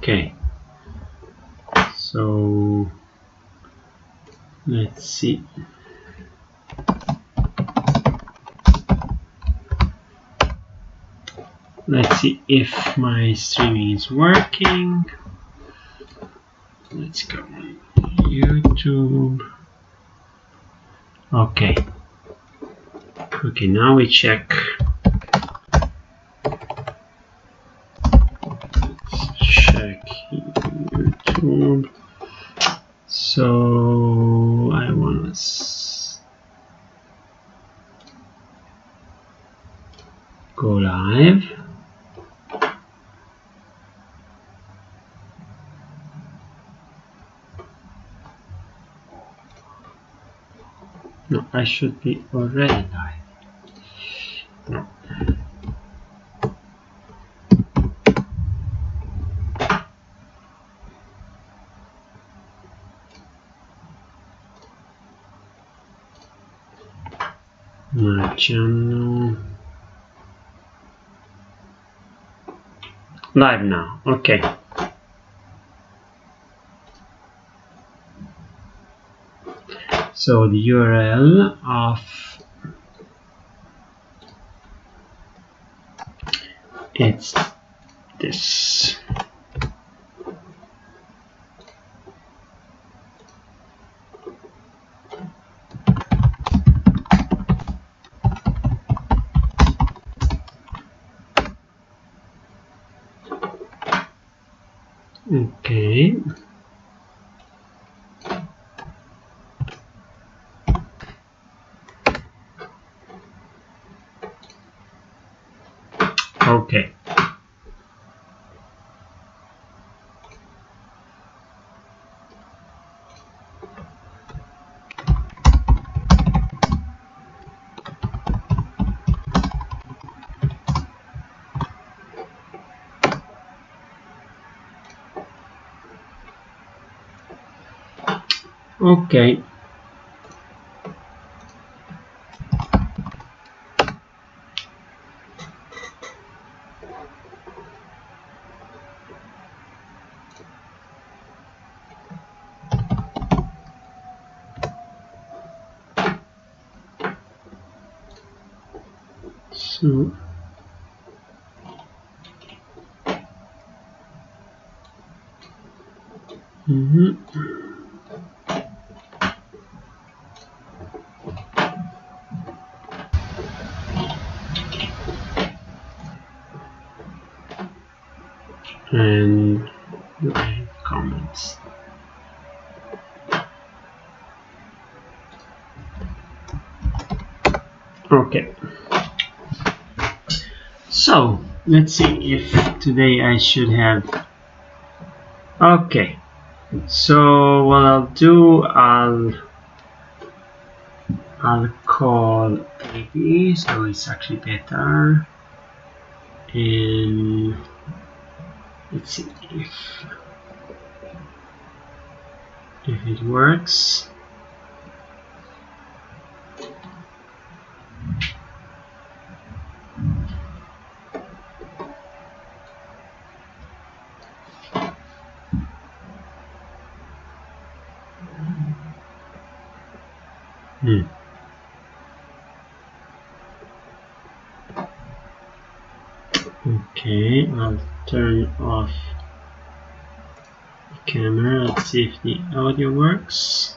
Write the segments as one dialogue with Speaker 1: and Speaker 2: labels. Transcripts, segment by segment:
Speaker 1: Okay, so let's see. Let's see if my streaming is working. Let's go on YouTube. Okay. Okay, now we check. Let's check YouTube. So I want to go live. No, I should be already live. No. My channel. Live now. Okay. So the URL of it's this. Okay. Okay. Okay. So and write comments. Okay. So let's see if today I should have. Okay. So what I'll do, I'll call AB. So it's actually Petar, and let's see if it works. Okay, I'll turn off the camera. Let's see if the audio works.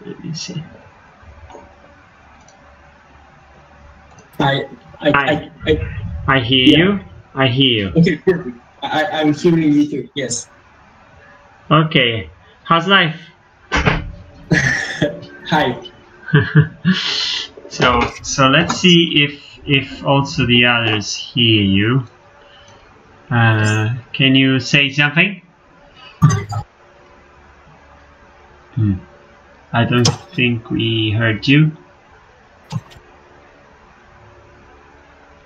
Speaker 1: Let me see.
Speaker 2: I
Speaker 1: hear you. I hear you.
Speaker 2: Okay, perfect. I'm hearing you too. Yes.
Speaker 1: Okay. How's life?
Speaker 2: Hi.
Speaker 1: So let's see if also the others hear you. Can you say something? I don't think we heard you.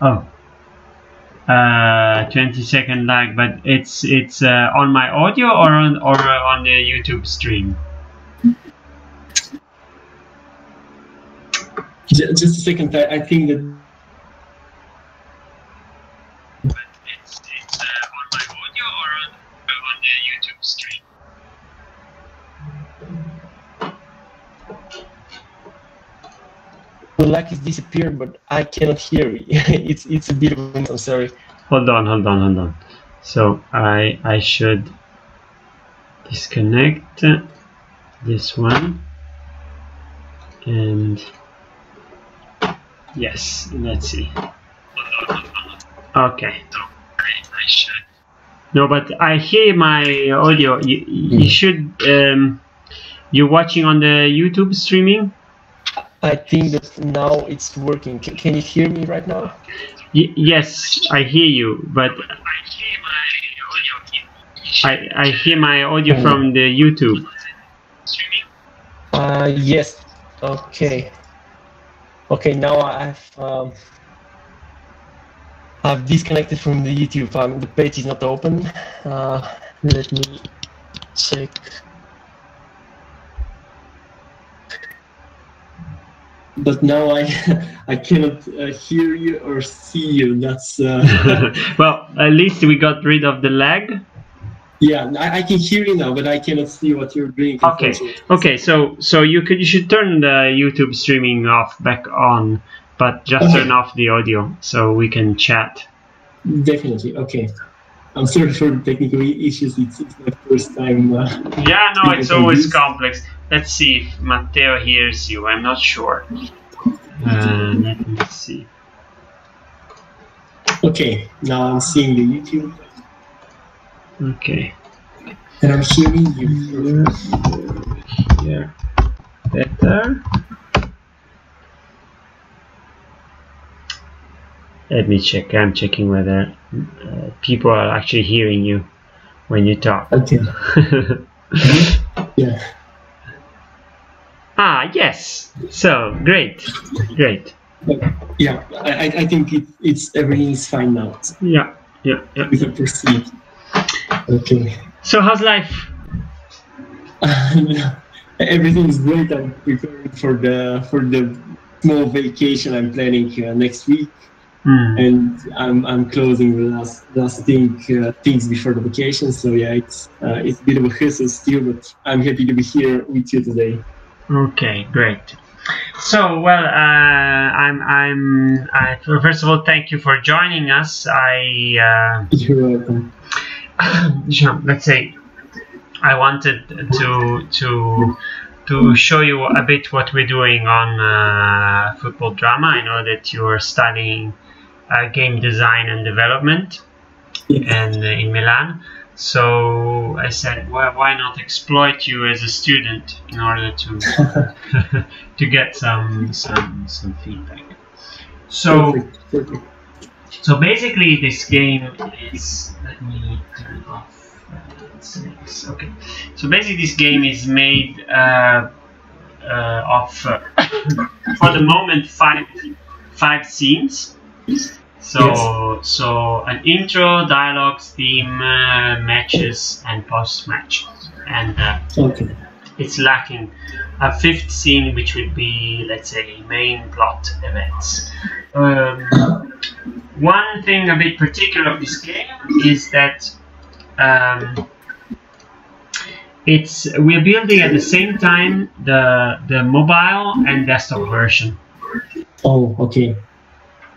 Speaker 1: Oh, 20-second lag, but it's on my audio or on the YouTube stream.
Speaker 2: Just a second. I think that.
Speaker 1: But it's on my audio or
Speaker 2: the lag is disappeared, but I cannot hear you. It's a bit of a... I'm sorry.
Speaker 1: Hold on. So I should disconnect this one, and yes, let's see. Okay. No, but I hear my audio. You should. You're watching on the YouTube streaming?
Speaker 2: I think that now it's working. Can you hear me right now?
Speaker 1: Yes, I hear you, but I hear my audio from the YouTube.
Speaker 2: Yes. Okay. Okay. Now I've disconnected from the YouTube. The page is not open. Let me check. But now I cannot hear you or see you. That's
Speaker 1: well, at least we got rid of the lag.
Speaker 2: Yeah, I can hear you now, but I cannot see what you're doing.
Speaker 1: Okay. So you should turn the YouTube streaming back on, but just turn off the audio so we can chat.
Speaker 2: Definitely. Okay. I'm sorry for the technical issues. It's my first time.
Speaker 1: Yeah, no, it's always complex. Let's see if Matteo hears you. I'm not sure. Let me see.
Speaker 2: Okay, now I'm seeing the YouTube.
Speaker 1: Okay.
Speaker 2: And I'm hearing you.
Speaker 1: Here. Better. Let me check. I'm checking whether people are actually hearing you when you talk.
Speaker 2: Okay. Yeah.
Speaker 1: Ah, yes. So great.
Speaker 2: Yeah, I think it's everything is fine now.
Speaker 1: Yeah.
Speaker 2: We can proceed. Okay.
Speaker 1: So how's life?
Speaker 2: Everything's great. I'm preparing for the small vacation I'm planning next week, and I'm closing the last things before the vacation. So yeah, it's a bit of a hassle still, but I'm happy to be here with you today.
Speaker 1: Okay, great. So, well, first of all, thank you for joining us.
Speaker 2: You're welcome.
Speaker 1: Let's say, I wanted to show you a bit what we're doing on Football Drama. I know that you are studying game design and development, and in Milan. So I said, well, why not exploit you as a student in order to to get some feedback. So
Speaker 2: Perfect.
Speaker 1: So basically, this game is. Let me turn off. Okay. So basically, this game is made of for the moment five scenes. So an intro, dialogues, theme, matches, and post-match, and it's lacking a fifth scene, which would be, let's say, main plot events. One thing a bit particular of this game is that we're building at the same time the mobile and desktop version.
Speaker 2: Oh, okay.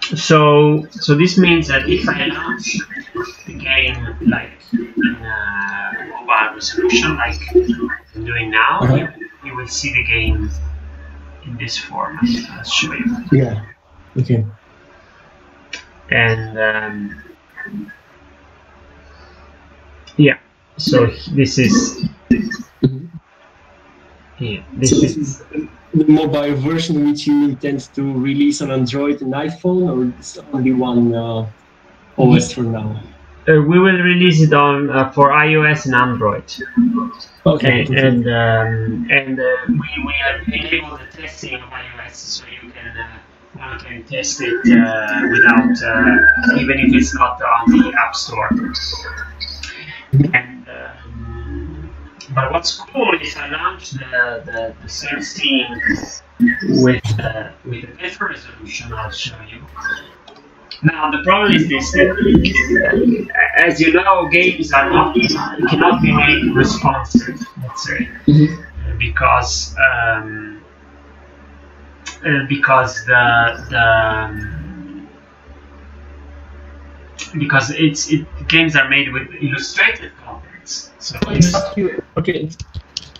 Speaker 1: So this means that if I launch the game like in a mobile resolution, like I'm doing now, you will see the game in this format. I'll show you.
Speaker 2: Yeah. Okay.
Speaker 1: And yeah. So this is. Yeah. This is
Speaker 2: the mobile version which you intend to release on Android and iPhone, or it's only one OS for now?
Speaker 1: We will release it on for iOS and Android.
Speaker 2: Okay.
Speaker 1: And we have enabled the testing of iOS, so one can test it without even if it's not on the App Store. And but what's cool is I launched the third scene with a better resolution. I'll show you. Now the problem is this: that, as you know, games cannot be made responsive. Let's say, because because because games are made with illustrated components. So
Speaker 2: okay,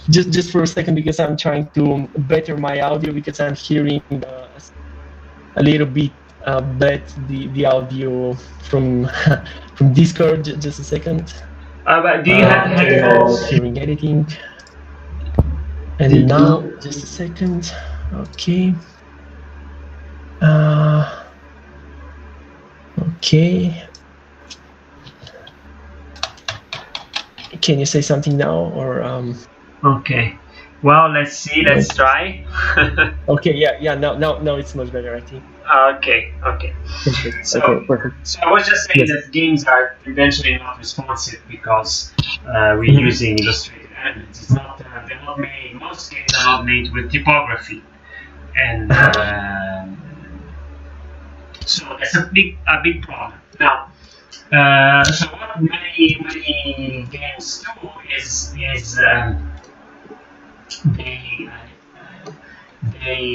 Speaker 2: just for a second, because I'm trying to better my audio, because I'm hearing a little bit bad the audio from from Discord. Just a second.
Speaker 1: But do you have headphones?
Speaker 2: Hearing editing. And now, just a second. Okay. Okay. Can you say something now, or
Speaker 1: Okay. Well, let's see. Let's try.
Speaker 2: Okay. Yeah. Now it's much better, I think.
Speaker 1: Okay.
Speaker 2: Perfect.
Speaker 1: So,
Speaker 2: okay, perfect.
Speaker 1: So I was just saying that games are eventually not responsive because we're using illustrated elements. It's not. They're not made. Most games are not made with typography, and so that's a big problem. Now, so what many games do is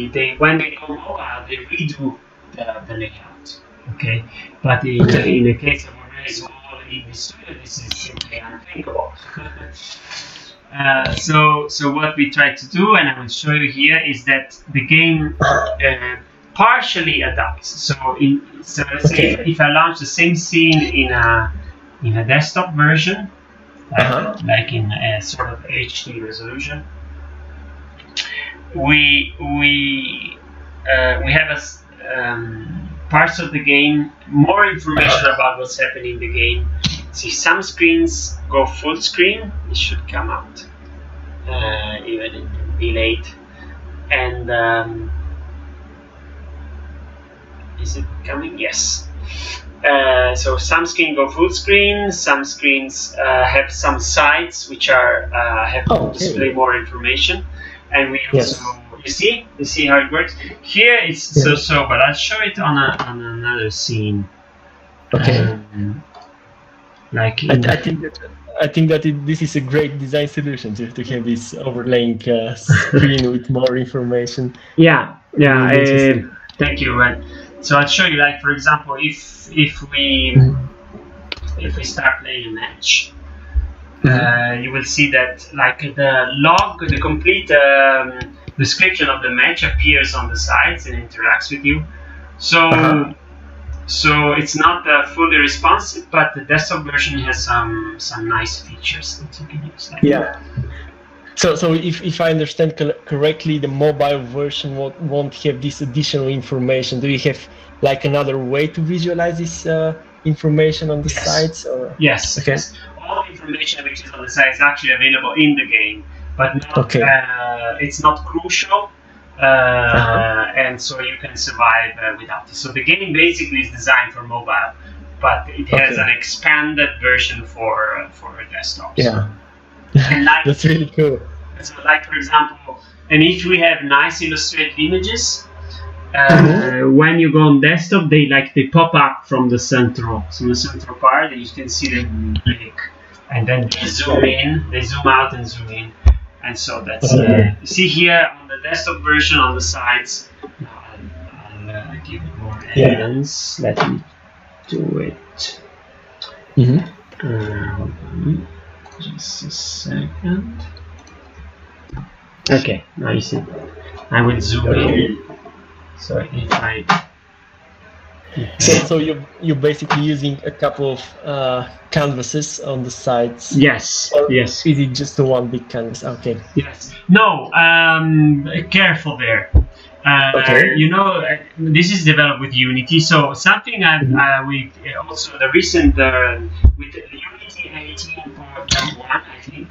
Speaker 1: they when they go mobile, they redo the layout. Okay, but in the case of a very small indie studio, this is simply unthinkable. So what we try to do, and I will show you here, is that the game partially adapts. So let's say if I launch the same scene in a desktop version, like in a sort of HD resolution, we have parts of the game, more information about what's happening in the game. See, some screens go full screen. It should come out even in delayed. And is it coming? Yes. So some screens go full screen. Some screens have some sides which are have to display more information. And we also, you see how it works. Here it's so, but I'll show it on another scene.
Speaker 2: Okay.
Speaker 1: Like
Speaker 2: I think that this is a great design solution to have this overlaying screen with more information.
Speaker 1: Yeah. Thank you. Right. So I'll show you. Like, for example, if we start playing a match. You will see that like the log, the complete description of the match appears on the sides and interacts with you. So so it's not fully responsive, but the desktop version has some nice features that you can use.
Speaker 2: Yeah. So if I understand correctly, the mobile version won't have this additional information. Do you have like another way to visualize this information on the sides? Or?
Speaker 1: Yes.
Speaker 2: Okay.
Speaker 1: Yes. All the information which is on the side is actually available in the game, but not, it's not crucial, and so you can survive without it. So the game basically is designed for mobile, but it has an expanded version for desktops.
Speaker 2: Yeah,
Speaker 1: and like,
Speaker 2: that's really cool.
Speaker 1: So, like for example, and if we have nice illustrated images, when you go on desktop, they pop up from the central part, and you can see them big. And then they zoom in, they zoom out and zoom in, and so that's you see here on the desktop version on the sides. I'll give it more evidence. Let me do it. Just a second. Okay, now you see. I will zoom in. So if I
Speaker 2: So you're basically using a couple of canvases on the sides.
Speaker 1: Yes. Yes.
Speaker 2: Is it just the one big canvas? Okay.
Speaker 1: Yes. No. Careful there. You know, this is developed with Unity. So something we also the recent with Unity 18.1, I think.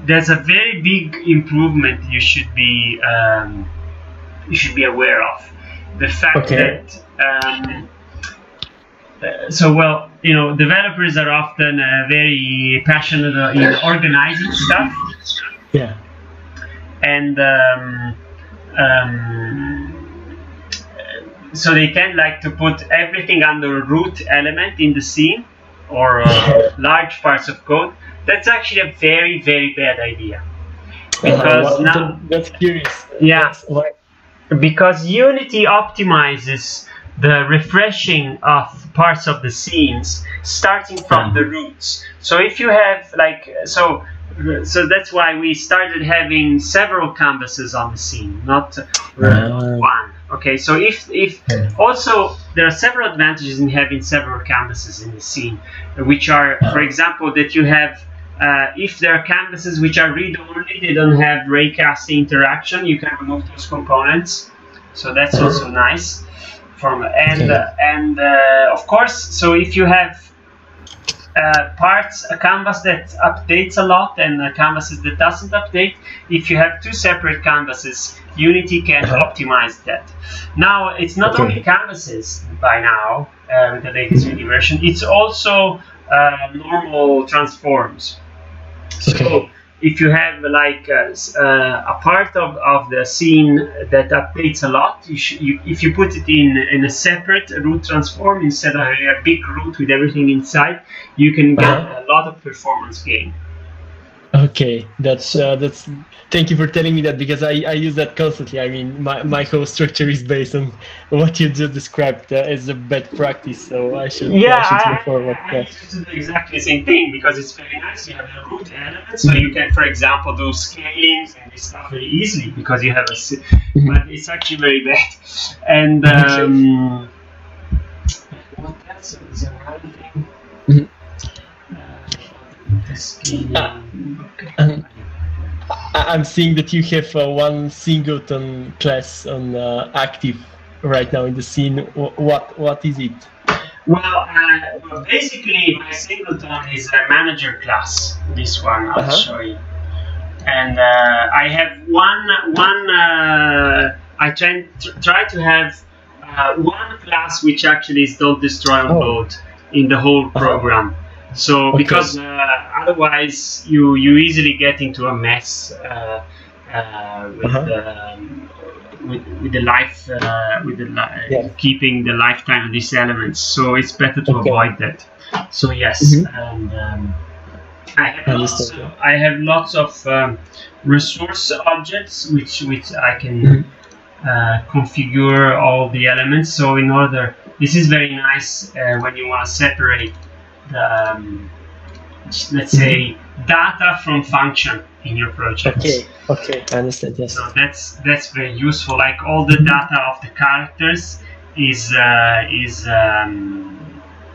Speaker 1: There's a very big improvement you should be aware of. The fact that developers are often very passionate in organizing stuff.
Speaker 2: Yeah.
Speaker 1: And so they tend to put everything under a root element in the scene or large parts of code. That's actually a very, very bad idea. Because
Speaker 2: now that's curious.
Speaker 1: Yeah, because Unity optimizes the refreshing of parts of the scenes starting from the roots. So if you have so that's why we started having several canvases on the scene, not one. Okay, so if also there are several advantages in having several canvases in the scene, which are, for example, that you have if there are canvases which are read-only, they don't have raycasting interaction, you can remove those components. So that's also nice. Of course, so if you have a canvas that updates a lot and canvases that doesn't update, if you have two separate canvases, Unity can optimize that. Now, it's not only canvases by now, with the latest Unity version, it's also normal transforms. So if you have a part of the scene that updates a lot, if you put it in a separate root transform instead of a big root with everything inside, you can get a lot of performance gain.
Speaker 2: Okay, that's thank you for telling me that, because I use that constantly. I mean, my whole structure is based on what you just described as a bad practice, so I should look forward to that.
Speaker 1: I used to do exactly the same thing, because it's very nice. You have the root element, so you can, for example, do scalings and this stuff very easily because you have but it's actually very bad. And what else is another thing?
Speaker 2: I'm seeing that you have one singleton class on active right now in the scene. What is it?
Speaker 1: Well, basically my singleton is a manager class. This one I'll show you. And I have I try to have one class which actually is don't destroy on load in the whole program. So because otherwise you easily get into a mess with the life keeping the lifetime of these elements. So it's better to avoid that. So yes, and I have lots of resource objects which I can configure all the elements. So this is very nice when you want to separate the let's say data from function in your project.
Speaker 2: Okay, I understand. Yes.
Speaker 1: So that's very useful. Like all the data of the characters is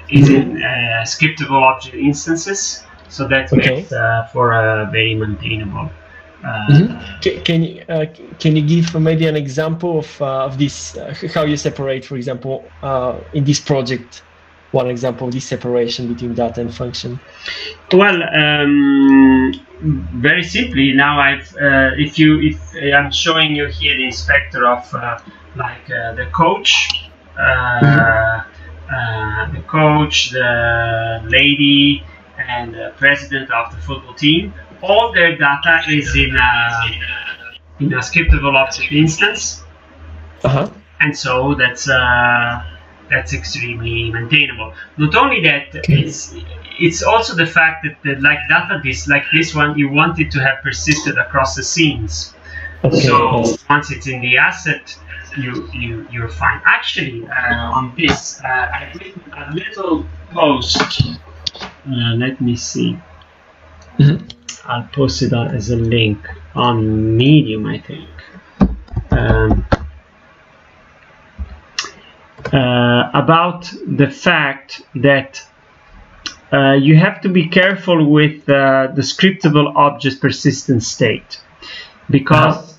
Speaker 1: in scriptable object instances. So that makes for a very maintainable.
Speaker 2: Can you give maybe an example of this? How you separate, for example, in this project? One example of this separation between data and function.
Speaker 1: Well, very simply now if I'm showing you here the inspector of the coach, the lady, and the president of the football team. All their data is in a scriptable object instance, and so that's extremely maintainable. Not only that, it's also the fact that like this one, you want it to have persisted across the scenes. So once it's in the asset, you're fine. Actually, on this, I've written a little post. Let me see. I'll post it as a link on Medium, I think. About the fact that you have to be careful with the scriptable object persistent state, because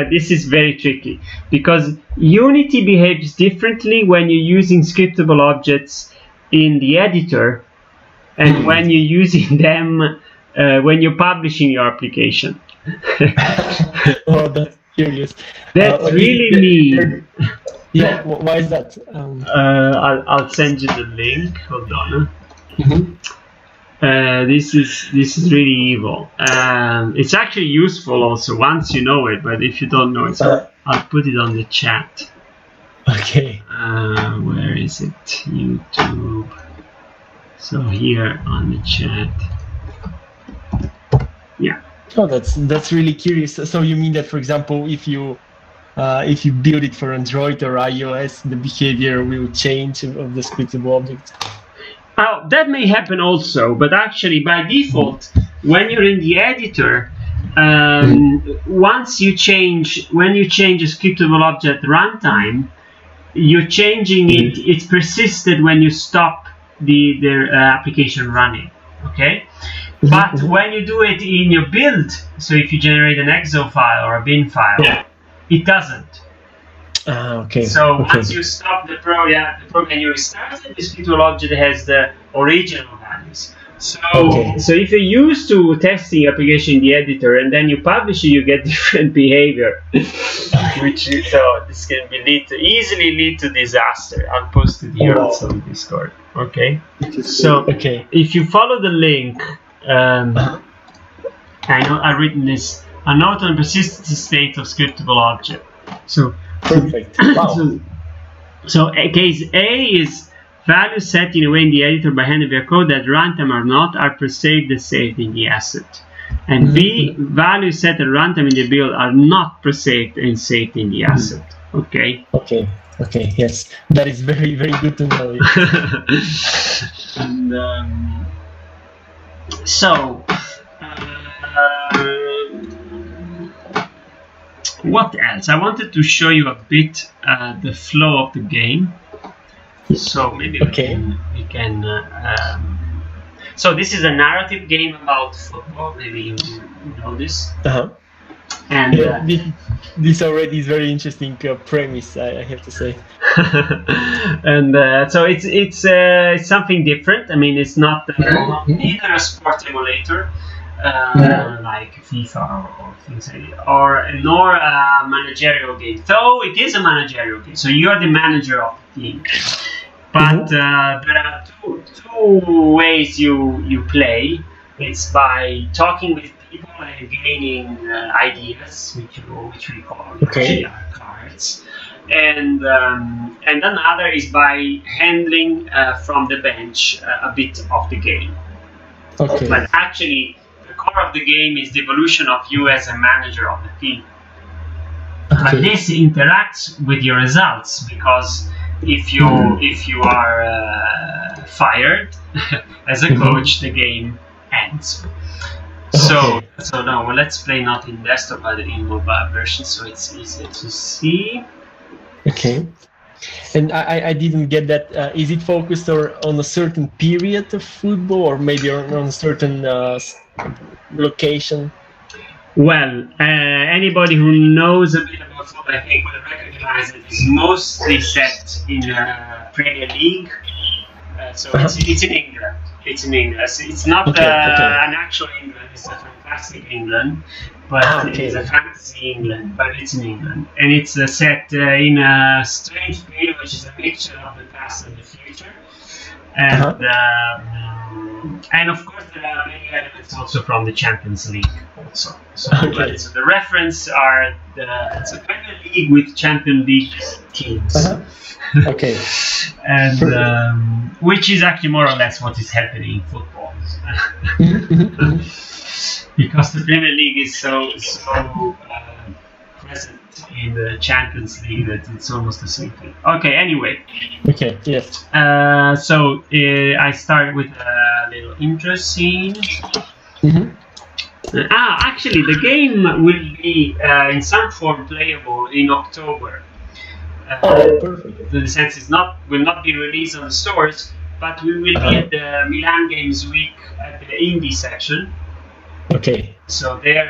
Speaker 1: this is very tricky, because Unity behaves differently when you're using scriptable objects in the editor and when you're using them when you're publishing your application.
Speaker 2: Oh, that's curious.
Speaker 1: That's really mean.
Speaker 2: Yeah, why is that?
Speaker 1: I'll send you the link. Hold on. This is really evil. It's actually useful also once you know it, but if you don't know it, so I'll put it on the chat.
Speaker 2: Okay.
Speaker 1: Where is it? YouTube. So here on the chat. Yeah.
Speaker 2: Oh, that's really curious. So you mean that, for example, if you build it for Android or iOS, the behavior will change of the scriptable object?
Speaker 1: Oh, that may happen also, but actually by default, when you're in the editor, once you change, when you change a scriptable object runtime, you're changing it. It's persisted when you stop the application running. Okay, but when you do it in your build, so if you generate an exo file or a bin file, it doesn't.
Speaker 2: Okay.
Speaker 1: So once you stop the program and you restart it, the scriptable object has the original values. So, so if you're used to testing application in the editor and then you publish it, you get different behavior, so this can be easily lead to disaster. I'll post it here also on Discord. Okay. So if you follow the link, I've written this: a note on persistent state of scriptable object. So
Speaker 2: perfect. Wow.
Speaker 1: So case A is values set in a way in the editor by hand via code that runtime or not are perceived as saved in the asset. And B, values set at runtime in the build are not perceived and saved in the asset. Okay.
Speaker 2: Okay. Yes, that is very, very good to know.
Speaker 1: And so, what else? I wanted to show you a bit the flow of the game. So maybe we can so this is a narrative game about football. Maybe you know this. And
Speaker 2: this already is very interesting premise, I have to say.
Speaker 1: And so it's something different. I mean, it's not neither a sport emulator like FIFA or things like that, nor a managerial game. Though it is a managerial game, so you are the manager of the team. But there are two ways you play. It's by talking with people and gaining ideas, which we call cards, and another is by handling from the bench a bit of the game. But actually, the core of the game is the evolution of you as a manager of the team. But this interacts with your results, because if you are fired as a coach, the game ends. So now let's play not in desktop but in mobile version, so it's easy to see.
Speaker 2: Okay. And I didn't get that. Is it focused on a certain period of football, or maybe on a certain location?
Speaker 1: Well, anybody who knows a bit about football, I think, will recognize it. It's mostly set in Premier League. So it's in England. It's in England. It's not an actual England. It's a fantastic England, but it's a fantasy England. But it's in England, and it's set in a strange period, which is a mixture of the past and the future. And of course, there are many elements also from the Champions League. Also, so the reference are it's a Premier League with Champions League teams. And which is actually more or less what is happening in football, because the Premier League is so present in the Champions League that it's almost the same thing. Okay, anyway.
Speaker 2: Yes.
Speaker 1: So I start with a little intro scene. Actually, the game will be in some form playable in October.
Speaker 2: Perfect.
Speaker 1: The sense will not be released on the stores, but we will be at the Milan Games Week at the indie section. So there,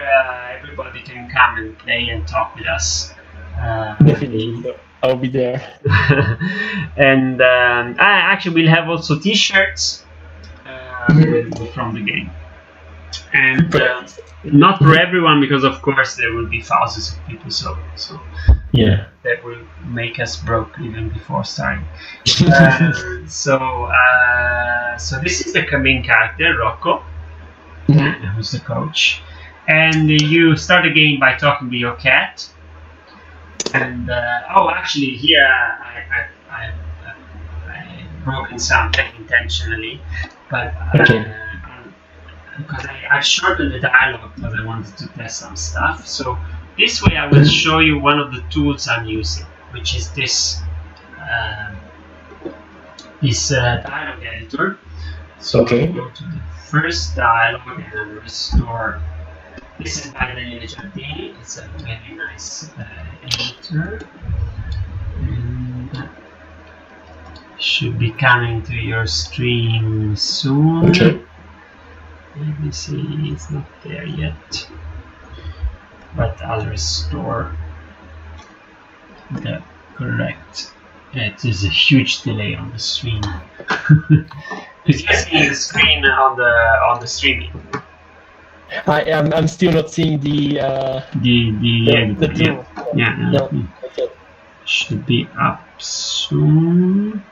Speaker 1: everybody can come and play and talk with us.
Speaker 2: Definitely, I'll be there.
Speaker 1: And actually, we'll have also T-shirts from the game. And not for everyone, because of course there will be thousands of people. So that will make us broke even before starting. So this is the main character, Rocco, who's the coach, and you start the game by talking to your cat. And actually here I broken something intentionally, but because I've shortened the dialogue because I wanted to test some stuff. So this way I will show you one of the tools I'm using, which is this dialogue editor. So
Speaker 2: okay.
Speaker 1: go to the first dialogue and then restore. This is by Daniele Giardini. It's a very nice editor. And should be coming to your stream soon.
Speaker 2: Okay.
Speaker 1: Let me see, it's not there yet. But I'll restore the correct. It is a huge delay on the stream. Because you're seeing the screen on the streaming.
Speaker 2: I'm still not seeing the
Speaker 1: tool. Yeah.
Speaker 2: No. Okay.
Speaker 1: Should be up soon.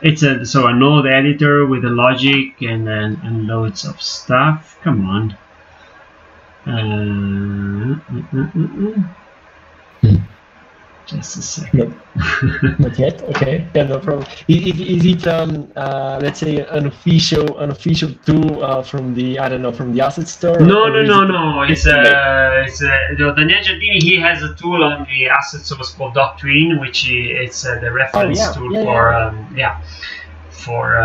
Speaker 1: It's a node editor with a logic and loads of stuff. Come on. Just a second.
Speaker 2: Not yet. Okay. Yeah, no problem. Is it let's say an official tool from the from the asset store?
Speaker 1: No. It's Daniele Giardini. He has a tool on the asset source called Doctrine, which it's the reference tool for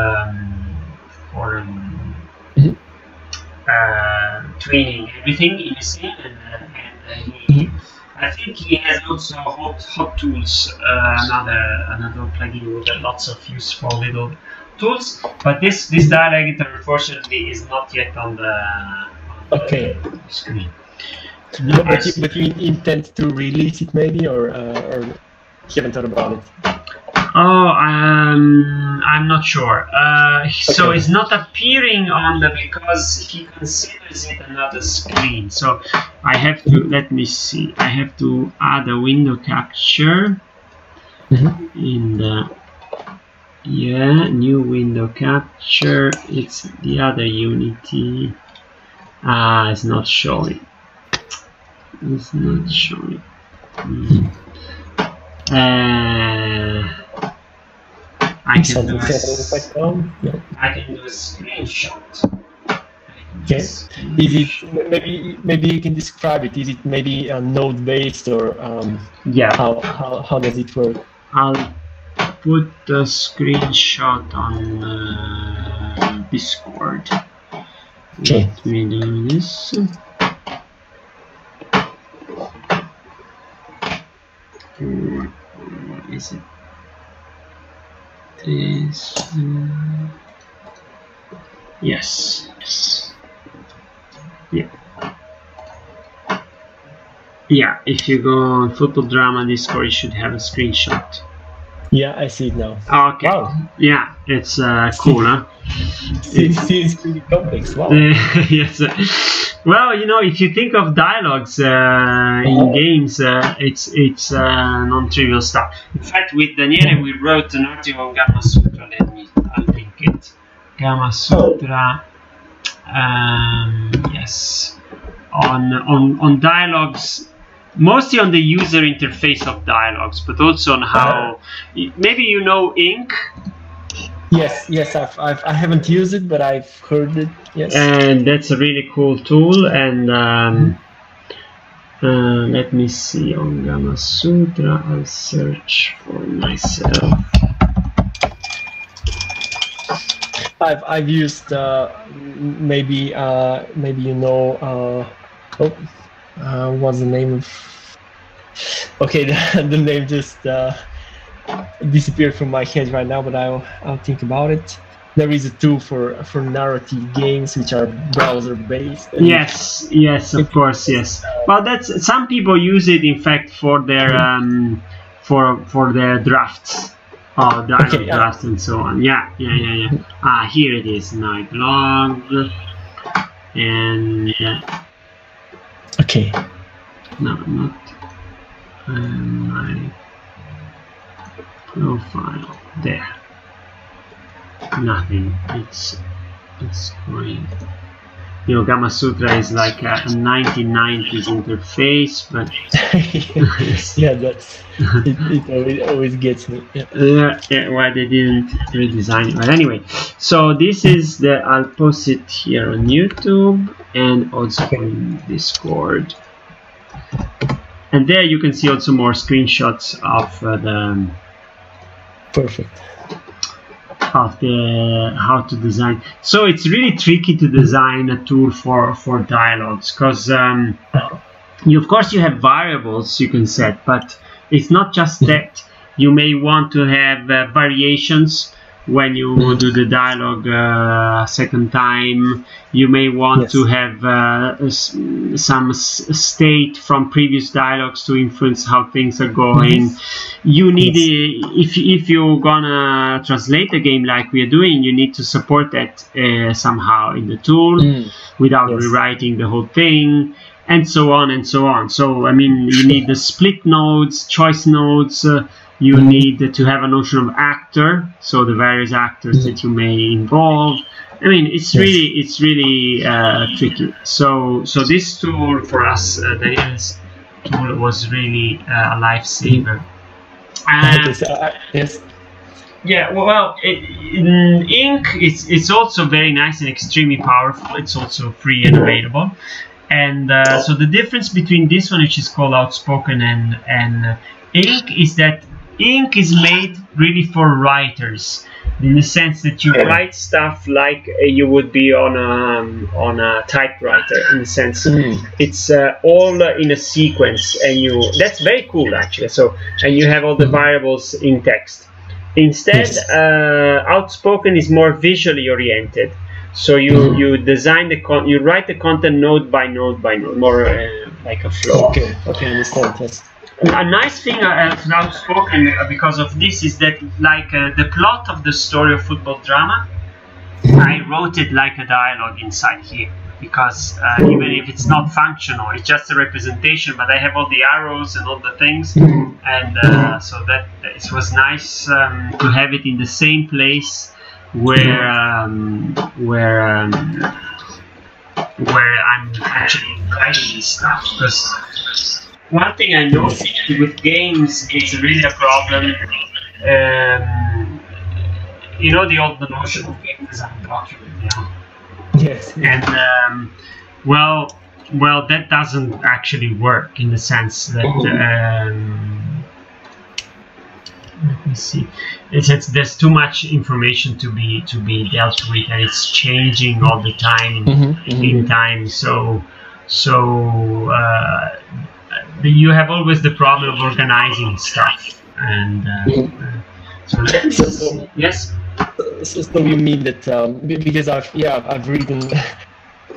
Speaker 1: training everything in the scene, and I think he has also hot tools, another plugin with lots of useful little tools. But this dialogue editor, unfortunately, is not yet on the screen.
Speaker 2: But you intend to release it maybe, or you haven't thought about it?
Speaker 1: Oh, I'm not sure. So it's not appearing on because he considers it another screen. So I have to, let me see, I have to add a window capture in the, new window capture. It's the other Unity. It's not showing. It's not showing. I can do a screenshot.
Speaker 2: Okay. Is it maybe you can describe it? Is it maybe node based or how does it work?
Speaker 1: I'll put the screenshot on Discord.
Speaker 2: Okay.
Speaker 1: Let me do this. What is it? Yes. Yeah, if you go on Football Drama Discord, you should have a screenshot.
Speaker 2: Yeah, I see it now.
Speaker 1: Okay.
Speaker 2: Wow.
Speaker 1: Yeah, it's cool, huh?
Speaker 2: It's pretty complex. Wow.
Speaker 1: Yes. Well, if you think of dialogues in games, it's non-trivial stuff. In fact, with Daniele, we wrote an article on Gamma Sutra. I'll link it. Gamma Sutra. Yes. On dialogues, mostly on the user interface of dialogues, but also on how maybe Ink.
Speaker 2: Yes, I haven't used it, but I've heard it. Yes,
Speaker 1: and that's a really cool tool. And let me see on Gamma Sutra. I'll search for myself.
Speaker 2: I've used maybe what's the name of? Okay, the name just disappeared from my head right now, but I'll think about it. There is a tool for narrative games which are browser based.
Speaker 1: Yes, of course, yes. Well, that's some people use it, in fact, for their for their drafts, drafts and so on. Yeah. Here it is. My blog and
Speaker 2: okay.
Speaker 1: No, not my profile there. Nothing. It's going. Gamma Sutra is like a 1990s interface, but
Speaker 3: yeah, that's it always gets me.
Speaker 1: Yeah, why they didn't redesign it. But anyway, so this is I'll post it here on YouTube and also on Discord. And there you can see also more screenshots of the
Speaker 3: perfect.
Speaker 1: Of how to design. So it's really tricky to design a tool for dialogues, because of course you have variables you can set, but it's not just that. You may want to have variations when you do the dialogue second time. You may want to have some state from previous dialogues to influence how things are going. You need, if you're gonna translate a game like we are doing, you need to support that somehow in the tool without rewriting the whole thing, and so on and so on. So I mean, you need the split nodes, choice nodes. You need to have a notion of actor, so the various actors that you may involve. I mean, it's really tricky. So this tool for us, the Daniel's tool, was really a lifesaver.
Speaker 3: Yes.
Speaker 1: Yeah. Well, in Ink, it's also very nice and extremely powerful. It's also free and available. And so the difference between this one, which is called Outspoken, and Ink, is that Ink is made really for writers, in the sense that you write stuff like you would be on a typewriter. In the sense, it's all in a sequence, and that's very cool actually. So, and you have all the variables in text. Instead, Outspoken is more visually oriented. So you design you write the content node by node by node, more like a flow.
Speaker 3: Okay, understand. Yes.
Speaker 1: A nice thing of Outspoken because of this is that, like the plot of the story of Football Drama, I wrote it like a dialogue inside here, because even if it's not functional, it's just a representation, but I have all the arrows and all the things, and so that it was nice to have it in the same place where I'm actually writing this stuff. Because one thing I noticed with games, it's really a problem. You know the old notion of game design document,
Speaker 3: Yes.
Speaker 1: And well, that doesn't actually work, in the sense that let me see. There's too much information to be dealt with, and it's changing all the time in time. So you have always the problem of organizing stuff, and yes.
Speaker 3: So you mean that because I've written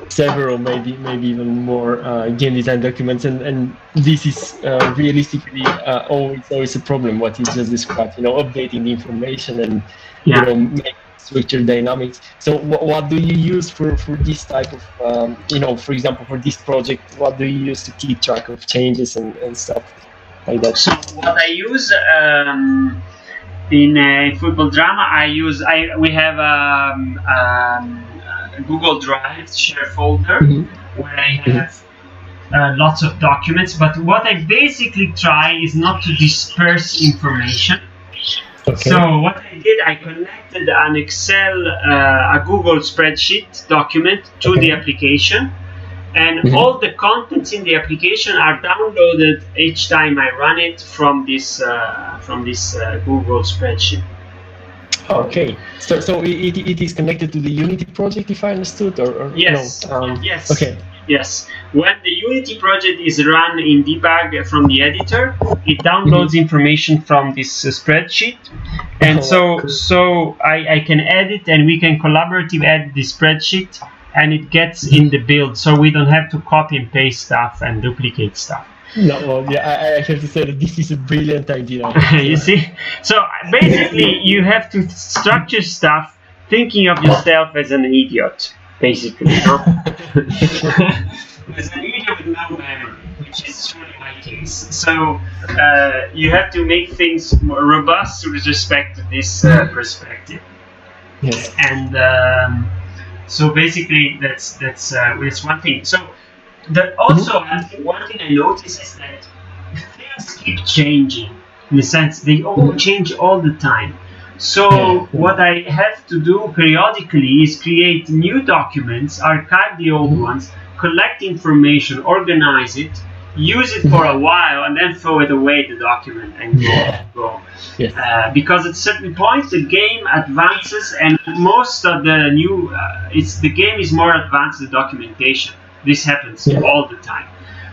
Speaker 3: several, maybe even more game design documents, and this is realistically always a problem. What you just described, updating the information and make structure dynamics. So what do you use for this type of for example, for this project, what do you use to keep track of changes and stuff like that?
Speaker 1: So what I use in Football Drama, we have a Google Drive share folder where I have lots of documents, but what I basically try is not to disperse information. Okay. So what I did, I connected an Excel, a Google spreadsheet document to the application, and all the contents in the application are downloaded each time I run it from this Google spreadsheet.
Speaker 3: Okay, so it is connected to the Unity project, if I understood, or
Speaker 1: yes,
Speaker 3: no?
Speaker 1: Yes.
Speaker 3: Okay.
Speaker 1: Yes. When the Unity project is run in debug from the editor, it downloads information from this spreadsheet, and so I can edit, and we can collaboratively edit the spreadsheet, and it gets in the build, so we don't have to copy and paste stuff and duplicate stuff.
Speaker 3: No, I have to say that this is a brilliant idea.
Speaker 1: You see? So basically, you have to structure stuff thinking of yourself as an idiot, basically. As an idiot with no memory, which is surely my case. So you have to make things more robust with respect to this perspective.
Speaker 3: Yes.
Speaker 1: And So basically, that's one thing. So also one thing I noticed is that things keep changing. In the sense, they all change all the time. So what I have to do periodically is create new documents, archive the old ones, collect information, organize it, use it for a while, and then throw it away, the document, and go.
Speaker 3: Yes.
Speaker 1: Because at certain point the game advances, and most of the new, the game is more advanced than documentation. This happens all the time.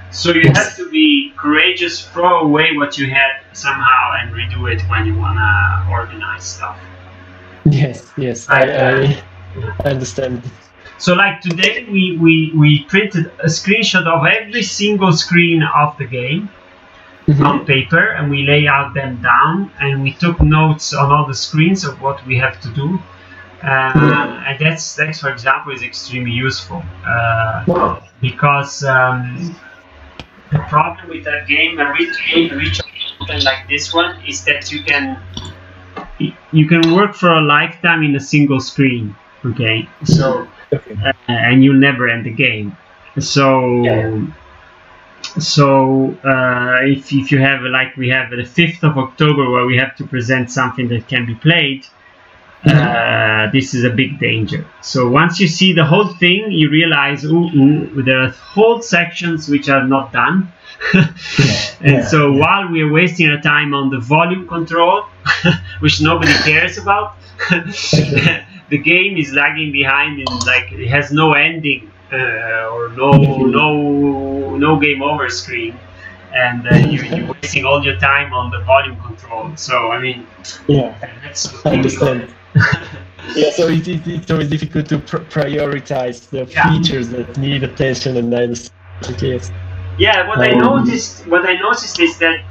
Speaker 1: So you have to be courageous, throw away what you had somehow, and redo it when you wanna organize stuff.
Speaker 3: Yes, I understand.
Speaker 1: So like today, we printed a screenshot of every single screen of the game on paper, and we lay out them down, and we took notes on all the screens of what we have to do. And that's for example is extremely useful because the problem with that game, a rich content like this one, is that you can work for a lifetime in a single screen. Okay, so and you'll never end the game. So if you have, like we have the 5th of October where we have to present something that can be played, this is a big danger. So once you see the whole thing, you realize there are whole sections which are not done. So while we are wasting our time on the volume control, which nobody cares about, the game is lagging behind, and like it has no ending or no game over screen, and you're wasting all your time on the volume control. So I mean, that's
Speaker 3: I understand. So it's always difficult to prioritize the features that need attention, and I understand.
Speaker 1: What I noticed is that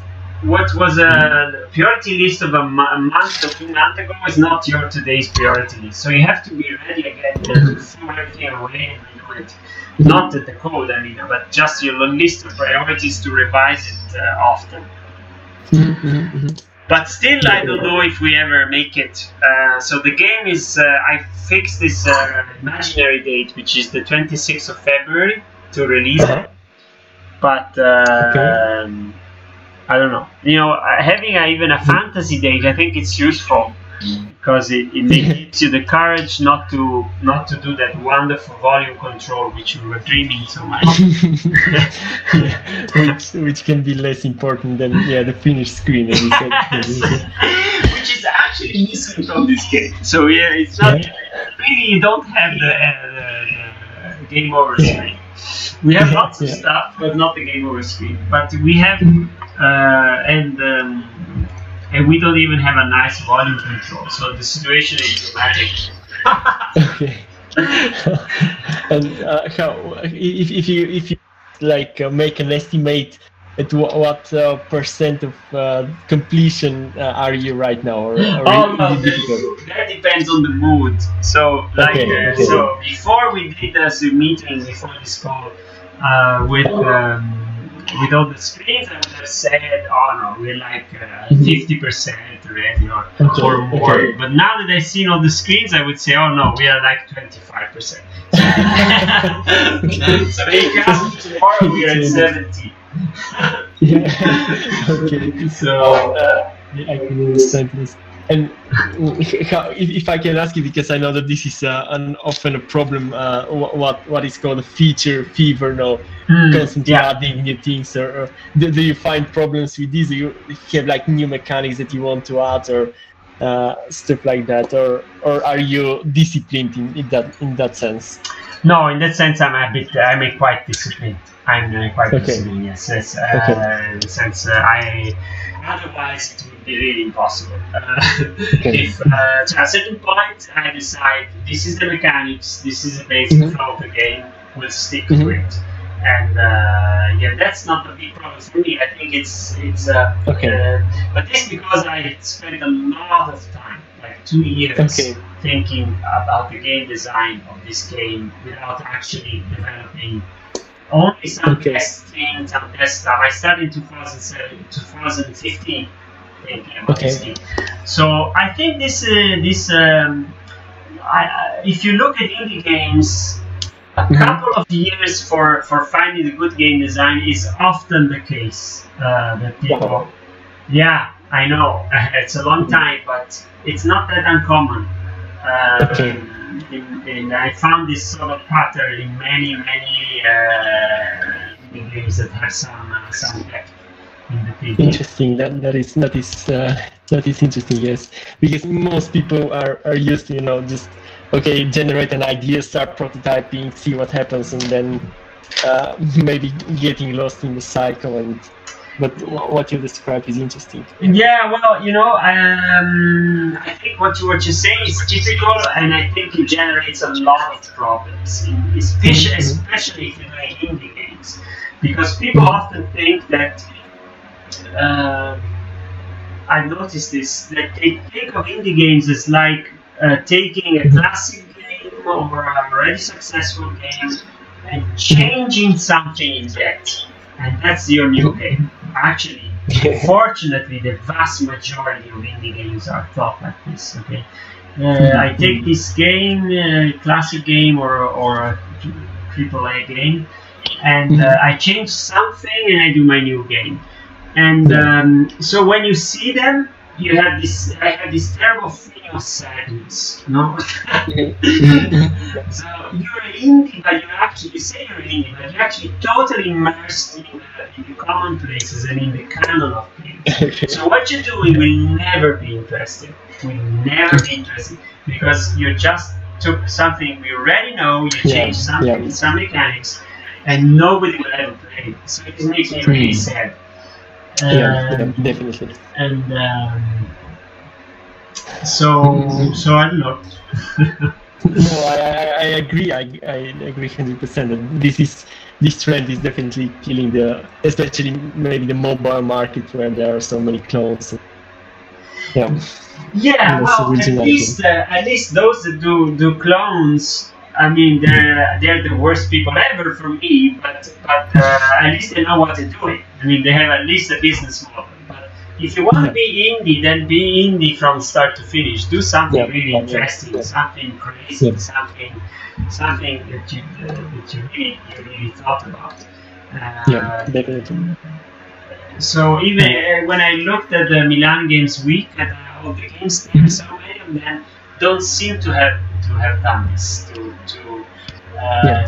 Speaker 1: what was a priority list of a month or 2 months ago is not today's priority list. So you have to be ready again to throw everything away and redo it. Not the code, I mean, but just your list of priorities to revise it often. But still, I don't know if we ever make it. So the game is, I fixed this imaginary date, which is the 26th of February to release it. But I don't know. You know, having even a fantasy date, I think it's useful because it gives you the courage not to do that wonderful volume control which we were dreaming so much.
Speaker 3: which can be less important than the finished screen, as you said.
Speaker 1: Which is actually missing from this game. So it's not really, you don't have the game over screen. We have lots of stuff, but not the game over screen. But we have, and we don't even have a nice volume control. So the situation is dramatic.
Speaker 3: And how, if you like make an estimate at what percent of completion are you right now, or is it difficult?
Speaker 1: That depends on the mood. So so before we did this meeting before this call with all the screens, I would have said, oh no, we're like 50% ready or more. But now that I've seen all the screens, I would say, oh no, we are like 25%. So tomorrow we are at 70.
Speaker 3: So I can understand this. And if I can ask you, because I know that this is often a problem, what is called a feature fever now, constantly adding new things, or do you find problems with this? Do you have like new mechanics that you want to add, or stuff like that, or are you disciplined in that sense?
Speaker 1: No, in that sense, I'm quite disciplined. I'm quite disciplined. Yes. In the sense, otherwise it would be really impossible. If at a certain point I decide this is the mechanics, this is the basic flow of the game, we'll stick to it. And that's not a big problem for me. I think it's but this because I spent a lot of time, like 2 years, thinking about the game design of this game without actually developing. Only some testing, some test stuff. I started in 2015 thinking about this game. So I think this if you look at indie games, a couple of years for finding a good game design is often the case. That people, yeah, I know it's a long time, but it's not that uncommon. And I found this sort of pattern in many indie games that have some tech in the thing.
Speaker 3: Interesting. That is interesting. Yes, because most people are used to just generate an idea, start prototyping, see what happens, and then maybe getting lost in the cycle. But what you describe is interesting.
Speaker 1: Yeah, well, I think what you say is typical, and I think it generates a lot of problems, especially if you're doing indie games, because people often think that. I've noticed this, that they think of indie games as like taking a classic game or a already successful game and changing something in that, and that's your new game. Actually, fortunately, the vast majority of indie games are thought like this. Okay, I take this game, classic game or a AAA game, and I change something and I do my new game. And so when you see them, I have this terrible feeling of sadness, So you're indie, but you say you're indie, but you're actually totally immersed in the commonplaces and in the canon of games. So what you're doing will never be interesting. Because you just took something we already know, you changed something, some mechanics, and nobody will ever play it. So it makes me really sad.
Speaker 3: Definitely.
Speaker 1: And so I don't know.
Speaker 3: No, I agree. I agree 100%. That this trend is definitely killing especially maybe the mobile market where there are so many clones.
Speaker 1: Yeah, well, at least those that do clones. I mean, they're the worst people ever for me, but at least they know what they're doing. I mean, they have at least a business model. But if you want to be indie, then be indie from start to finish. Do something really interesting, something crazy, something that you really thought about.
Speaker 3: Definitely.
Speaker 1: So even when I looked at the Milan Games Week at all the games there, so many of them don't seem to have done this, to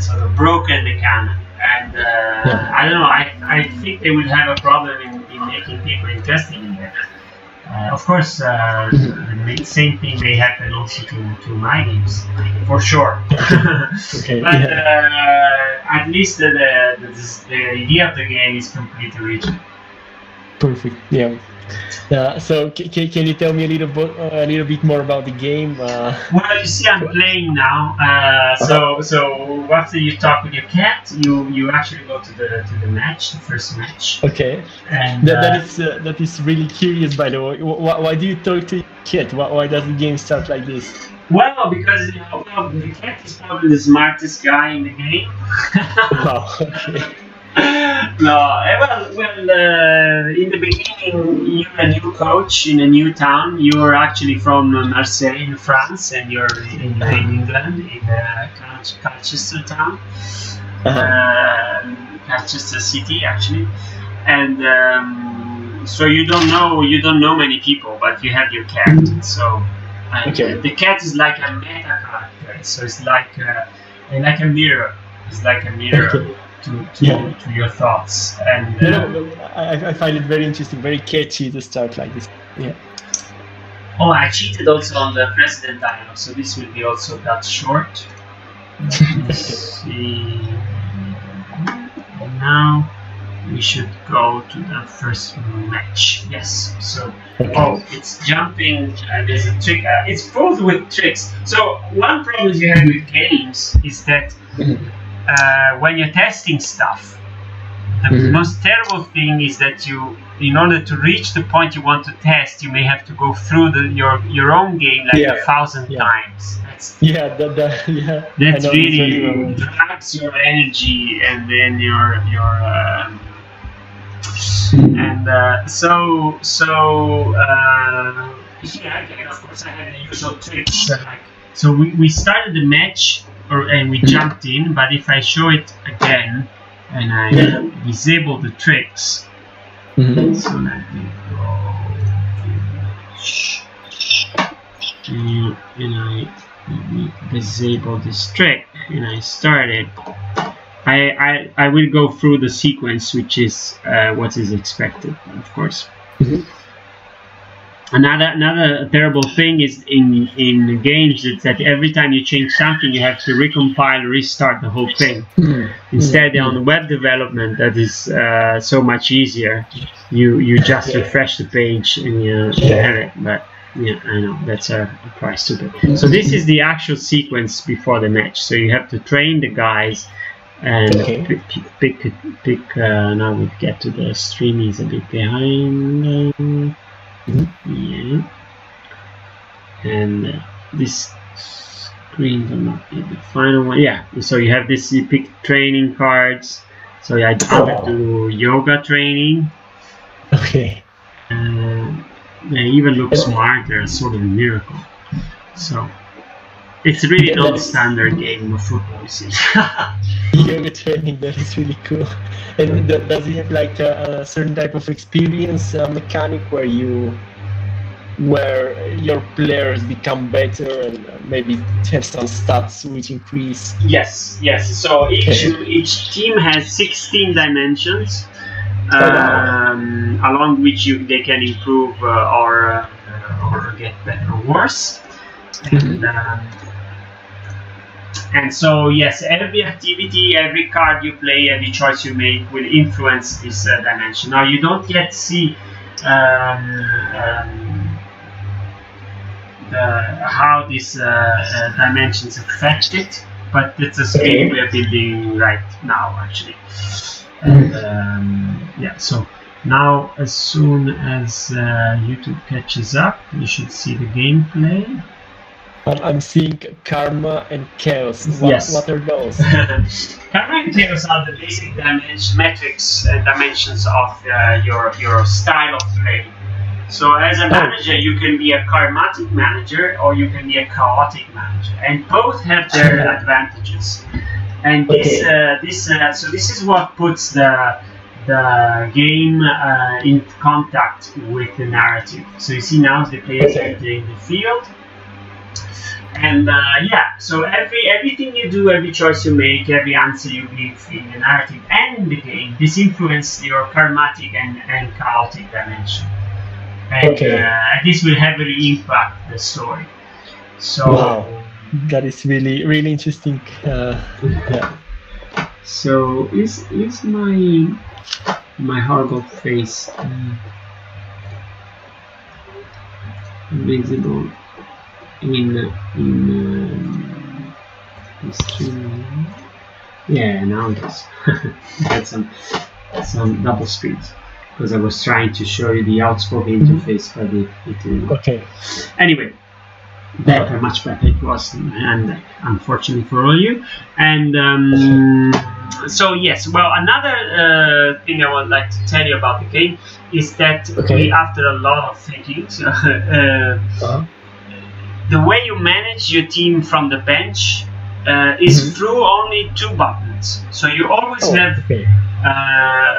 Speaker 1: sort of broken the canon, and I don't know. I think they will have a problem in making people interested in that. Of course, the same thing may happen also to my games, for sure. But at least the idea of the game is completely original.
Speaker 3: Perfect. Yeah. So can you tell me a little bit more about the game?
Speaker 1: Well, you see, I'm playing now. So after you talk with your cat, you actually go to the match, the first match.
Speaker 3: Okay. And that is really curious, by the way. Why do you talk to your cat? Why does the game start like this?
Speaker 1: Well, because the cat is probably the smartest guy in the game.
Speaker 3: Wow. Okay.
Speaker 1: No, well, in the beginning, you're a new coach in a new town. You're actually from Marseille in France, and you're in England, in Colchester town, Colchester city, actually. And so you don't know many people, but you have your cat. So the cat is like a meta character. So it's like a mirror. It's like a mirror.
Speaker 3: Okay.
Speaker 1: To your thoughts, and
Speaker 3: I find it very interesting, very catchy to start like this. Yeah.
Speaker 1: Oh, I cheated also on the president dialogue, so this will be also that short. Let's see. Now we should go to the first match. Yes. So it's jumping. There's a trick. It's full with tricks. So one problem you have with games is that. When you're testing stuff, the most terrible thing is that in order to reach the point you want to test, you may have to go through your own game like 1,000 times. That's really drags your energy, and then of course I had the usual tricks like So we started the match, and we jumped in, but if I show it again and I disable the tricks, so let me go, and I disable this trick, and I start it, I will go through the sequence, which is what is expected, of course. Another terrible thing is in games is that every time you change something, you have to recompile, restart the whole thing. Instead, on web development, that is so much easier. You just refresh the page and you have it. But yeah, I know that's a price to pay. So this is the actual sequence before the match. So you have to train the guys and pick. Now we get to the stream. Is a bit behind. Yeah, and this screen will not be the final one. Yeah, so you have this. You pick training cards. So I will do yoga training.
Speaker 3: Okay.
Speaker 1: They even look smart. They're sort of a miracle. So it's really not a standard game of football. You see.
Speaker 3: Yoga training, that is really cool. And does it have like a certain type of experience mechanic where your players become better and maybe have some stats which increase?
Speaker 1: Yes. So each team has 16 dimensions, along which they can improve or get better or worse. And so, yes, every activity, every card you play, every choice you make will influence this dimension. Now, you don't yet see how these dimensions affect it, but it's a skill we're building right now, actually. And so now, as soon as YouTube catches up, you should see the gameplay.
Speaker 3: I'm seeing karma and chaos. What are those?
Speaker 1: Karma and chaos are the basic metrics and dimensions of your style of play. So as a manager, you can be a karmatic manager or you can be a chaotic manager, and both have their advantages. And this is what puts the game in contact with the narrative. So you see now the players entering the field. And so everything you do, every choice you make, every answer you give in the narrative and the game, this influences your karmatic and chaotic dimension. And this will heavily impact the story. So
Speaker 3: wow, that is really, really interesting.
Speaker 1: So is my horrible face visible in the stream? Yeah, now it is. I had some double speeds because I was trying to show you the outspoken interface, but it didn't work. Anyway, better, much better it was, and unfortunately for all you. And so yes, well, another thing I would like to tell you about the game is that we, after a lot of thinking, the way you manage your team from the bench is through only 2 buttons. So you always have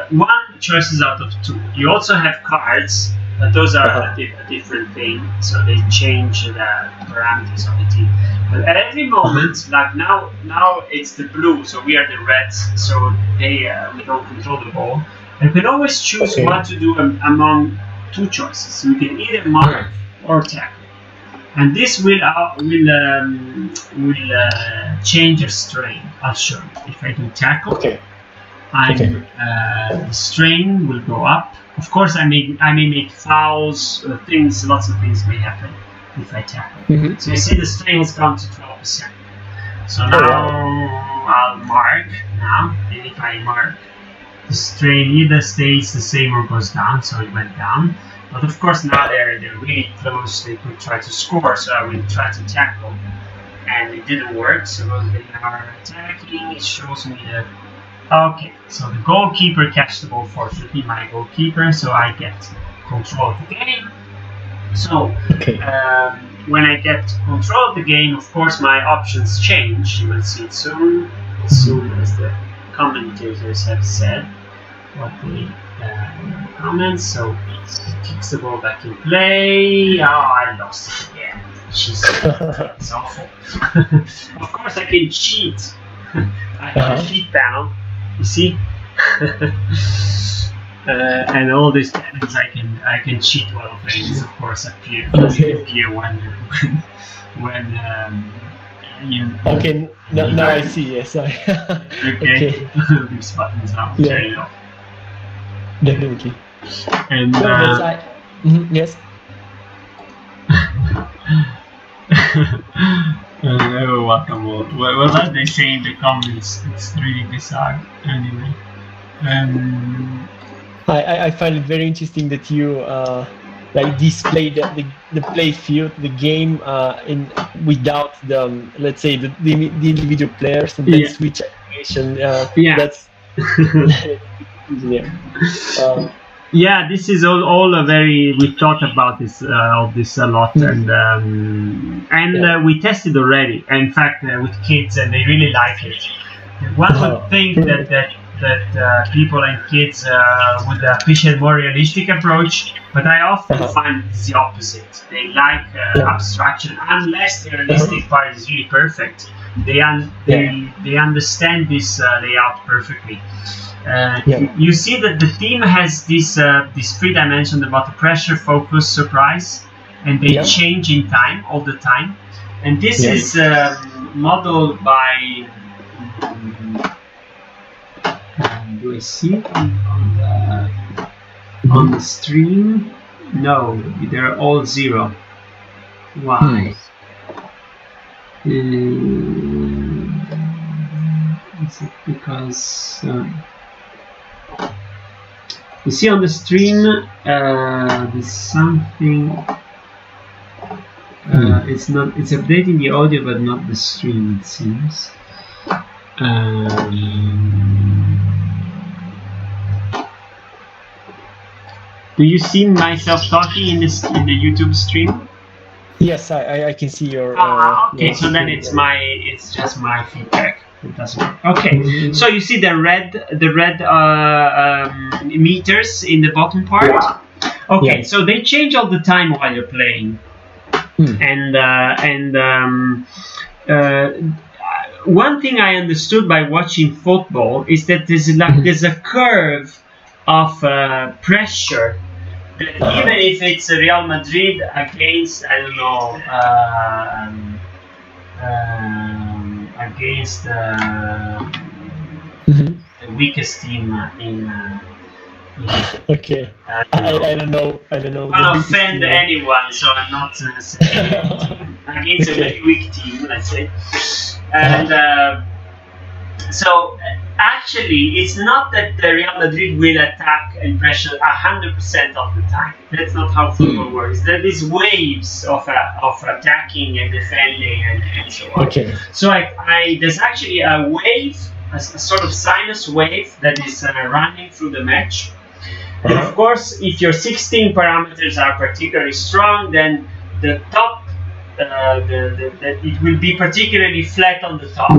Speaker 1: 1 choices out of 2. You also have cards, but those are a different thing. So they change the parameters of the team. But at every moment, like now it's the blue, so we are the reds, so we don't control the ball. And we can always choose what to do among 2 choices. So we can either mark or tackle. And this will change your strain. I'll show you. If I do tackle, the strain will go up. Of course, I may make fouls, lots of things may happen if I tackle. So you see the strain has gone to 12%. So now I'll mark now, and if I mark, the strain either stays the same or goes down, so it went down. But of course now they're really close, they could try to score, so I will try to tackle. And it didn't work, so they are attacking, it shows me the... Okay, so the goalkeeper catches the ball fortunately, my goalkeeper, so I get control of the game. So when I get control of the game, of course, my options change. You will see it soon, as soon as the commentators have said what they comments. So it kicks the ball back in play. Oh, I lost it again. Jeez, it's awful. Of course, I can cheat. I have a cheat panel. You see. And all these patterns I can cheat while playing. This of course appear when you.
Speaker 3: Okay, now I see. Yes,
Speaker 1: okay. These buttons are turning off.
Speaker 3: Definitely.
Speaker 1: And
Speaker 3: yes.
Speaker 1: Welcome. What are they say in the comments? It's really bizarre. Anyway.
Speaker 3: I find it very interesting that you like display the play field, the game without the let's say the individual players and then switch animation. That's
Speaker 1: yeah, this is all a very. We thought about this a lot, and we tested already. In fact, with kids, and they really like it. One would think that people and kids would appreciate more realistic approach, but I often find it's the opposite. They like abstraction, unless the realistic part is really perfect. They understand this layout perfectly. You see that the team has this three dimension about the pressure, focus, surprise, and they change in time all the time. And this is modeled by. Do I see it on the stream? No, they're all 0. Why? Is it because you see on the stream there's something. It's updating the audio but not the stream, it seems. Do you see myself talking in the YouTube stream?
Speaker 3: Yes, I can see your.
Speaker 1: Okay, so then it's just my feedback. It doesn't work. Okay, so you see the red meters in the bottom part. Okay, so they change all the time while you're playing, one thing I understood by watching football is that there's a curve of pressure. Even if it's Real Madrid against, I don't know, against the weakest team in
Speaker 3: okay. I don't know.
Speaker 1: I don't offend anyone, so I'm not saying against a very weak team, let's say. And so actually, it's not that the Real Madrid will attack and pressure 100% of the time. That's not how football works. There is waves of attacking and defending and so on.
Speaker 3: Okay.
Speaker 1: So there's actually a wave, a sort of sinus wave that is running through the match. And of course, if your 16 parameters are particularly strong, then the top, it will be particularly flat on the top.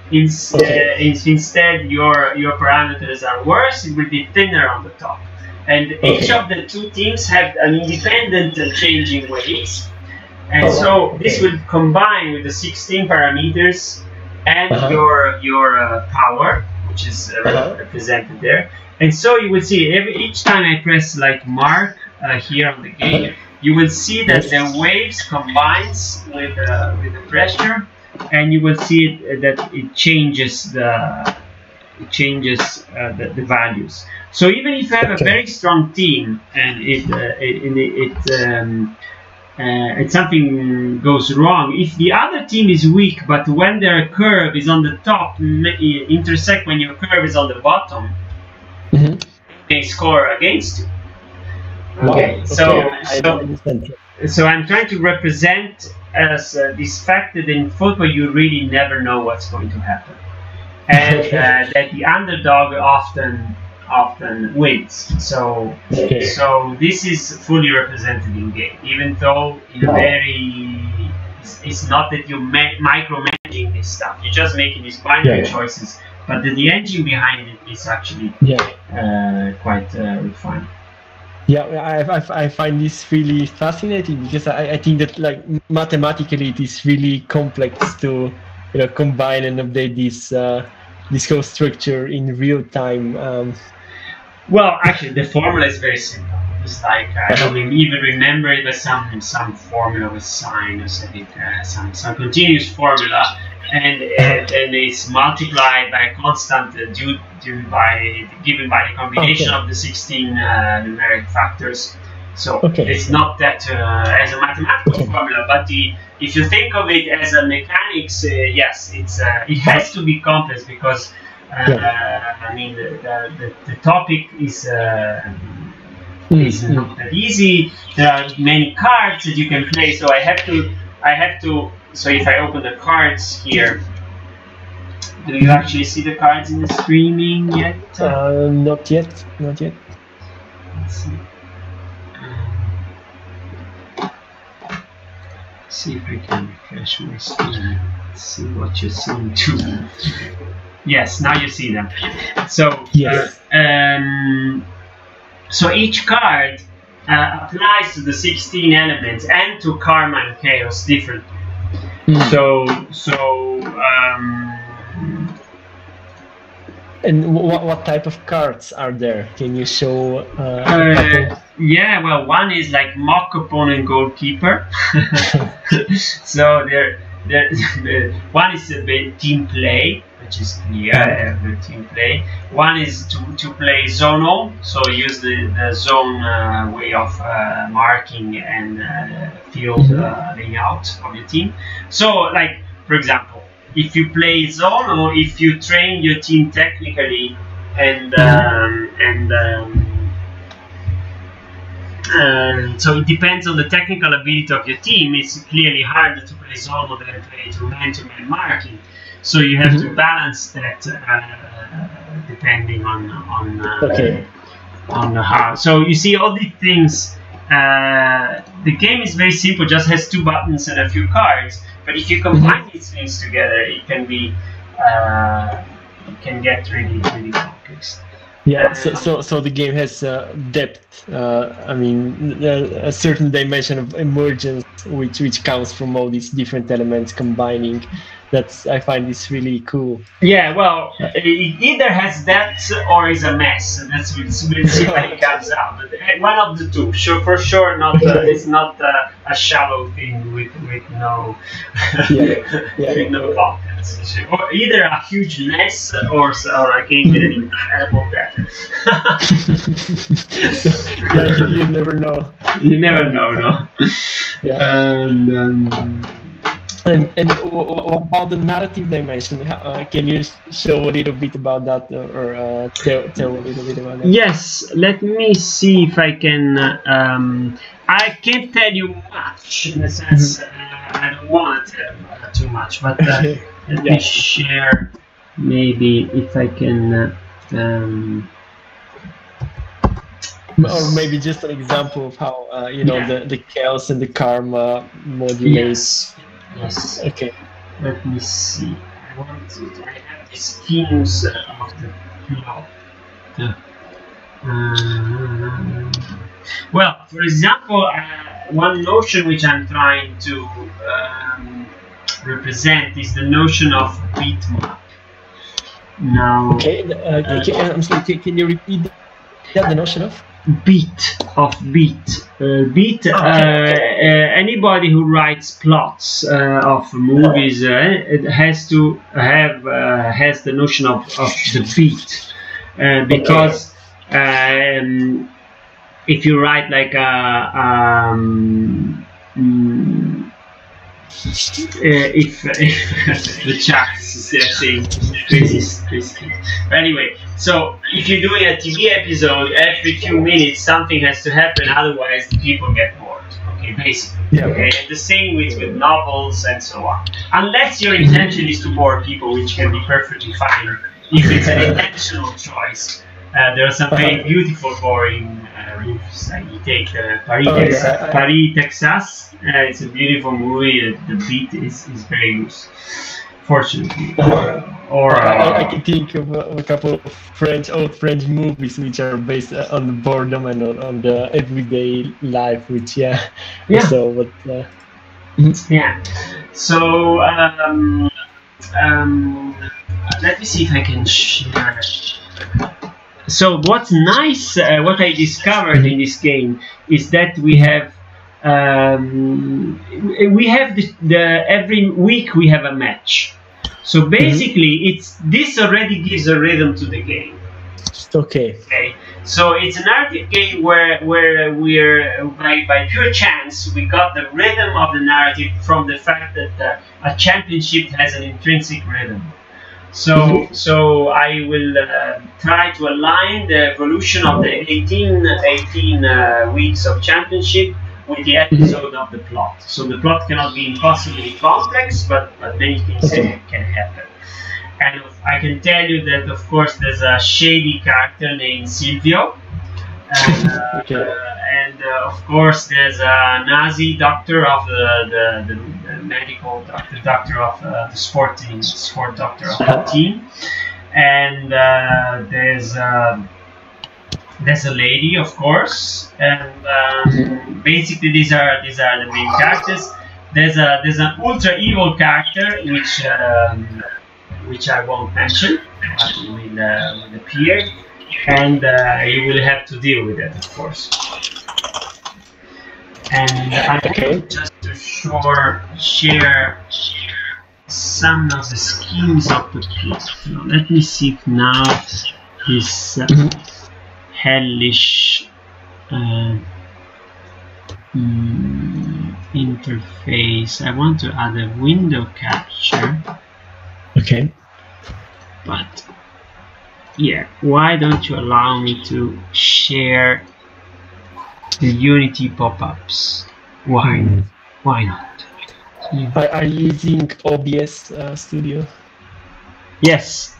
Speaker 1: Instead, your parameters are worse, it will be thinner on the top. And each of the two teams have an independent changing weights. And so this will combine with the 16 parameters and your power, which is represented there. And so you will see each time I press like mark here on the game, you will see that the waves combines with the pressure, and you will see that it changes the values. So even if you have a very strong team and something goes wrong, if the other team is weak, but when their curve is on the top, intersect when your curve is on the bottom, they score against you. Okay, so I'm trying to represent as this fact that in football you really never know what's going to happen, and that the underdog often wins. So this is fully represented in game, even though in a very it's not that you're micromanaging this stuff. You're just making these binary choices, but the engine behind it is actually quite refined.
Speaker 3: Yeah, I find this really fascinating because I think that like mathematically it is really complex to combine and update this whole structure in real time.
Speaker 1: Well, actually, the formula is very simple. It's like I don't even remember it, but some formula with sine or something, some continuous formula, and it's multiplied by a constant given by the combination of the 16 numeric factors. So it's not that as a mathematical formula, but if you think of it as a mechanics, yes, it has to be complex because I mean the topic is not that easy. There are many cards that you can play, so I have to. So if I open the cards here, do you actually see the cards in the streaming yet?
Speaker 3: Not yet.
Speaker 1: Let's see if I can refresh my screen. Let's see what you're seeing too. Yes, now you see them. So so each card applies to the 16 elements and to karma and chaos differently.
Speaker 3: And what type of cards are there? Can you show?
Speaker 1: Yeah, well, one is like mock opponent goalkeeper. So one is a team play, which is clear, the team play. One is to play zonal, so use the zone way of marking and field layout of your team. So, like for example, if you play zonal, if you train your team technically and so it depends on the technical ability of your team. It's clearly harder to play zonal than play to man marking. So you have to balance that depending on how. So you see all these things. The game is very simple. Just has 2 buttons and a few cards. But if you combine these things together, it can be it can get really complex.
Speaker 3: Yeah, so the game has depth. I mean, a certain dimension of emergence, which comes from all these different elements combining. I find this really cool.
Speaker 1: Yeah, well, it either has depth or is a mess. We'll see when it comes out. One of the two, for sure. Not it's not a shallow thing with no with no contents. Or either a huge mess or a game with an incredible depth.
Speaker 3: You never know.
Speaker 1: You never know, no.
Speaker 3: Yeah. And what about the narrative dimension? Can you show a little bit about that, or tell a little bit about that?
Speaker 1: Yes, let me see if I can. I can't tell you much in the sense I don't want to tell too much, but let me share maybe if I can.
Speaker 3: Or maybe just an example of how the chaos and the karma modulates.
Speaker 1: Yes.
Speaker 3: Okay.
Speaker 1: Let me see. I have these schemes of the well, for example, one notion which I'm trying to represent is the notion of bitmap. Now.
Speaker 3: Okay. I'm sorry. Can you repeat that? The notion of
Speaker 1: beat. Anybody who writes plots of movies has to have has the notion of the beat, because if you write like if the chat is saying crazy. But anyway, so if you're doing a TV episode, every few minutes something has to happen, otherwise the people get bored. Okay, basically. Okay, and the same with novels and so on. Unless your intention is to bore people, which can be perfectly fine if it's an intentional choice. There are some very beautiful, boring roofs. You take Paris, Texas. It's a beautiful movie. The beat is very loose, fortunately.
Speaker 3: I can think of a couple of old French movies which are based on the boredom and on the everyday life, which So, but
Speaker 1: So let me see if I can share. So what's nice, what I discovered in this game is that we have every week we have a match. So basically, this already gives a rhythm to the game.
Speaker 3: Okay.
Speaker 1: So it's a narrative game where we're by pure chance we got the rhythm of the narrative from the fact that a championship has an intrinsic rhythm. So I will try to align the evolution of the 18 weeks of championship with the episode of the plot. So the plot cannot be impossibly complex, but many things can happen. And I can tell you that, of course, there's a shady character named Silvio. And of course, there's a Nazi doctor of the medical doctor of the sport doctor of the team. And there's a lady, of course, and basically these are the main characters. There's an ultra evil character which I won't mention, but will appear, and you will have to deal with it, of course. And I'm going just to share some of the schemes of the plot. Now, let me see if now this hellish interface. I want to add a window capture.
Speaker 3: Okay.
Speaker 1: But yeah, why don't you allow me to share the Unity pop-ups? Why? Why not?
Speaker 3: Are you using OBS Studio?
Speaker 1: Yes.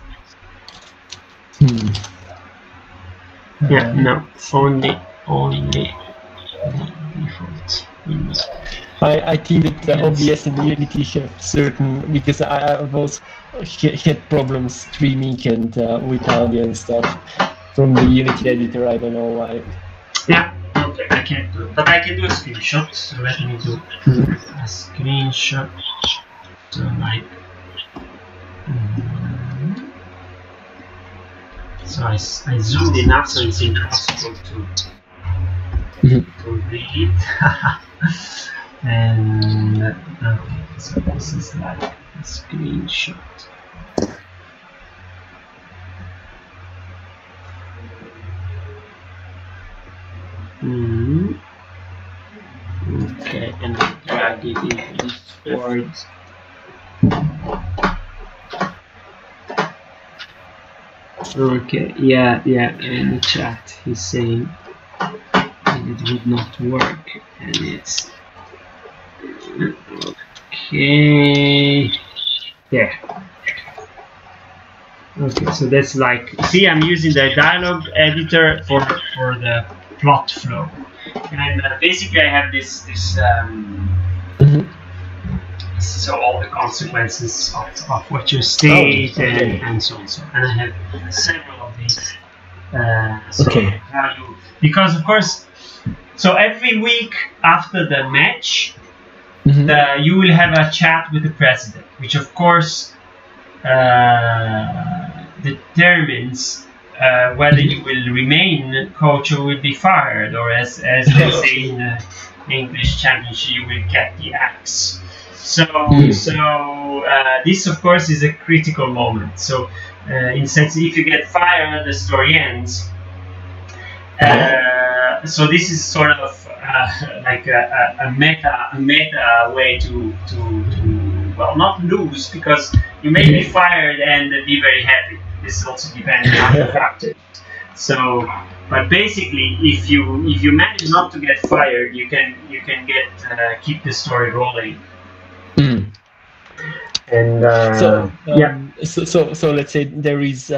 Speaker 1: Yeah, no, only the default window.
Speaker 3: I think that the OBS and Unity have certain, because I've also had problems streaming and with audio and stuff from the Unity editor. I don't know why.
Speaker 1: Yeah, okay, I can't do it, but I can do a screenshot. So let me do a screenshot. So like, so I zoomed enough so it's impossible to read. And okay, so this is like a screenshot. Okay, and I drag it into Discord. Okay, yeah, in the chat he's saying it would not work, and it's okay. There. Okay, so that's like, see, I'm using the dialogue editor for the plot flow, and basically I have this so all the consequences of what you state and so on, and I have several of these. Because of course, so every week after the match, you will have a chat with the president, which of course determines whether you will remain coach or will be fired, or as they say in the English Championship, you will get the axe. So this of course is a critical moment. So in sense, if you get fired, the story ends. So this is sort of like a meta way to well, not lose, because you may be fired and be very happy. This also depends on the factor. So, but basically, if you manage not to get fired, you can keep the story rolling. And
Speaker 3: so let's say there is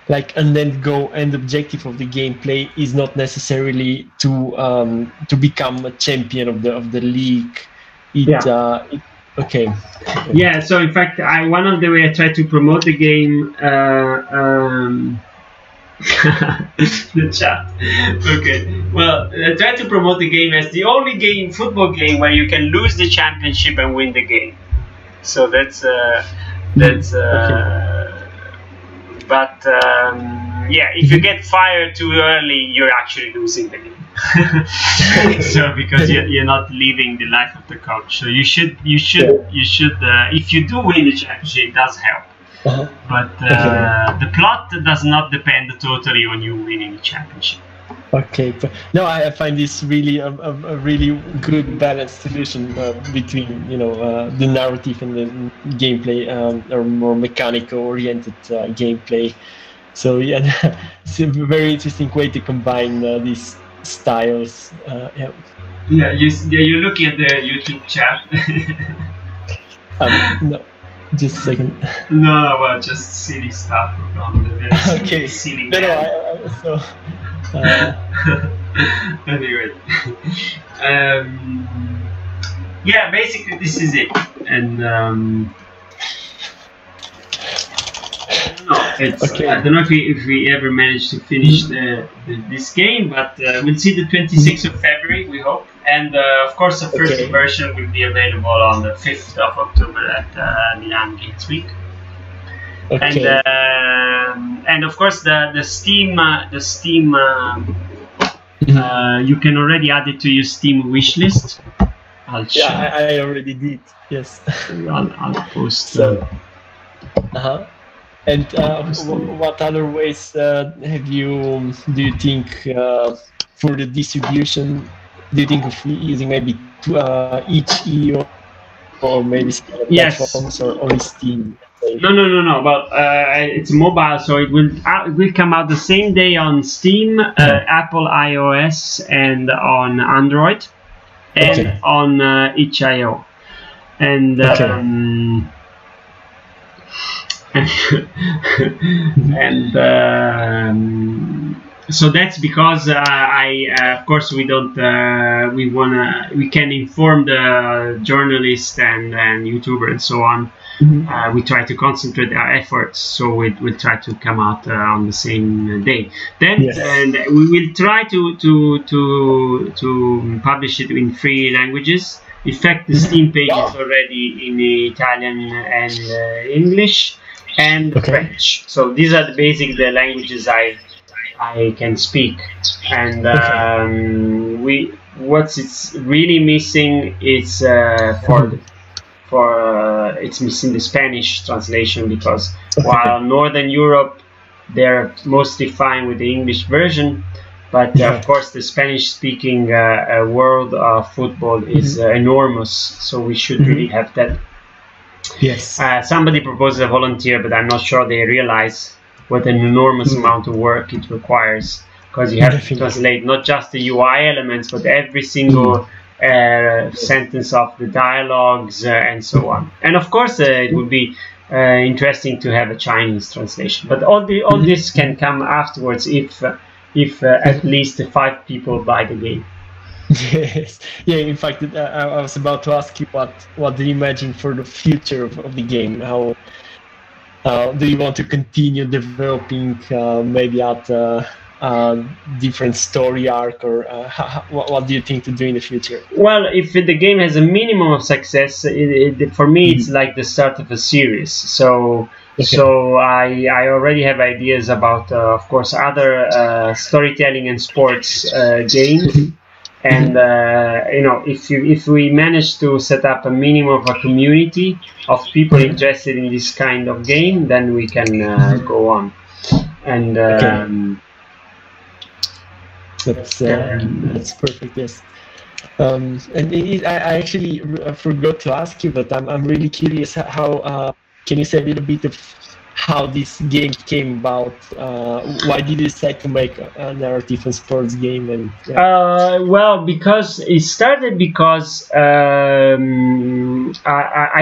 Speaker 3: like an end objective of the gameplay is not necessarily to become a champion of the league. Okay.
Speaker 1: Yeah. So in fact, one of the way I try to promote the game. The chat. Okay. Well, I try to promote the game as the only football game where you can lose the championship and win the game. So that's.
Speaker 3: Okay.
Speaker 1: But yeah, if you get fired too early, you're actually losing the game. So because you're not living the life of the coach. So you should. If you do win the championship, it does help. But the plot does not depend totally on you winning the championship.
Speaker 3: Okay, no, I find this really a really good balanced solution between the narrative and the gameplay, or more mechanical oriented gameplay. So yeah, it's a very interesting way to combine these styles.
Speaker 1: Yeah, you're looking at the YouTube chat.
Speaker 3: No. Just a second.
Speaker 1: No, well, just silly stuff from the very
Speaker 3: okay.
Speaker 1: silly
Speaker 3: No, so.
Speaker 1: Anyway, yeah, basically this is it, and I don't know if we ever managed to finish this game, but we'll see the 26th of February, we hope, and of course the first version will be available on the 5th of October at Milan Games Week.
Speaker 3: Okay.
Speaker 1: And of course the Steam you can already add it to your Steam wishlist.
Speaker 3: I already did. Yes.
Speaker 1: I'll post.
Speaker 3: So. And what other ways do you think for the distribution? Do you think of using maybe each EU or maybe platforms or only Steam?
Speaker 1: No. Well, it's mobile, so it will come out the same day on Steam, Apple iOS, and on Android, and on itch.io. And so that's because of course we don't we can inform the journalists and YouTuber and so on. We try to concentrate our efforts, so we'll try to come out on the same day. Then and we will try to publish it in 3 languages. In fact, the Steam page is already in Italian and English and French. So these are the languages I can speak. And what's really missing is it's missing the Spanish translation, because while Northern Europe, they're mostly fine with the English version, but of course the Spanish-speaking world of football is enormous, so we should really have that.
Speaker 3: Yes.
Speaker 1: Somebody proposed a volunteer, but I'm not sure they realize what an enormous amount of work it requires, because you have to translate not just the UI elements, but every single sentence of the dialogues and so on. And of course it would be interesting to have a Chinese translation, but all this can come afterwards if at least 5 people buy the game.
Speaker 3: Yes. Yeah, in fact I was about to ask you what do you imagine for the future of the game. How do you want to continue developing maybe at different story arc, or what do you think to do in the future? Well,
Speaker 1: if the game has a minimum of success, for me it's like the start of a series. So I already have ideas about of course other storytelling and sports games. And if we manage to set up a minimum of a community of people interested in this kind of game, then we can go on. And
Speaker 3: that's perfect. Yes. And I actually forgot to ask you, but I'm really curious how can you say a little bit how this game came about. Why did you decide to make a narrative and sports game? And
Speaker 1: well, because it started because I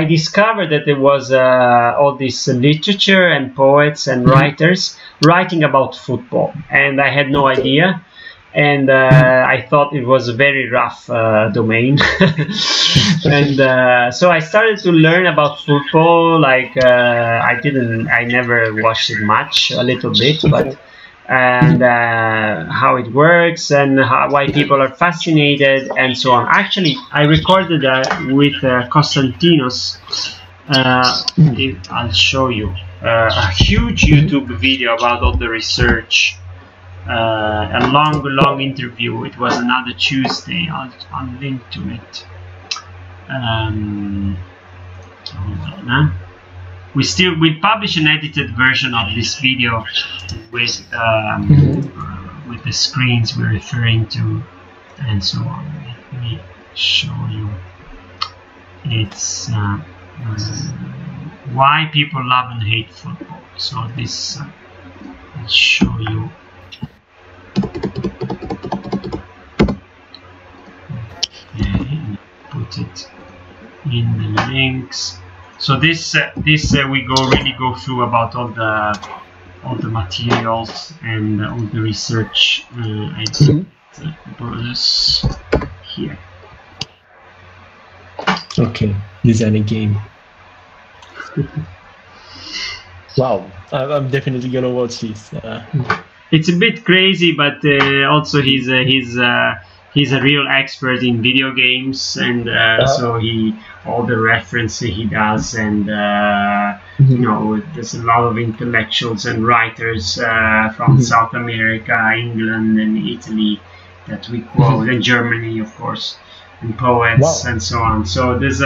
Speaker 1: discovered that there was all this literature and poets and writers writing about football, and I had no idea. And I thought it was a very rough domain. And so I started to learn about football. Like I never watched it much, a little bit, but and how it works and why people are fascinated and so on. Actually, I recorded with Konstantinos. I'll show you a huge YouTube video about all the research. A long interview. It was another Tuesday. I'll link to it. Hold on, we publish an edited version of this video with the screens we're referring to and so on. Let me show you. It's why people love and hate football. So this I'll show you. Okay, put it in the links. So this we really go through about all the materials and all the research. I did this here.
Speaker 3: Okay, design a game. Wow, I'm definitely gonna watch this.
Speaker 1: It's a bit crazy, but also he's a real expert in video games, and so all the references he does, and you know, there's a lot of intellectuals and writers from South America, England, and Italy that we quote, and Germany, of course, and poets and so on. So there's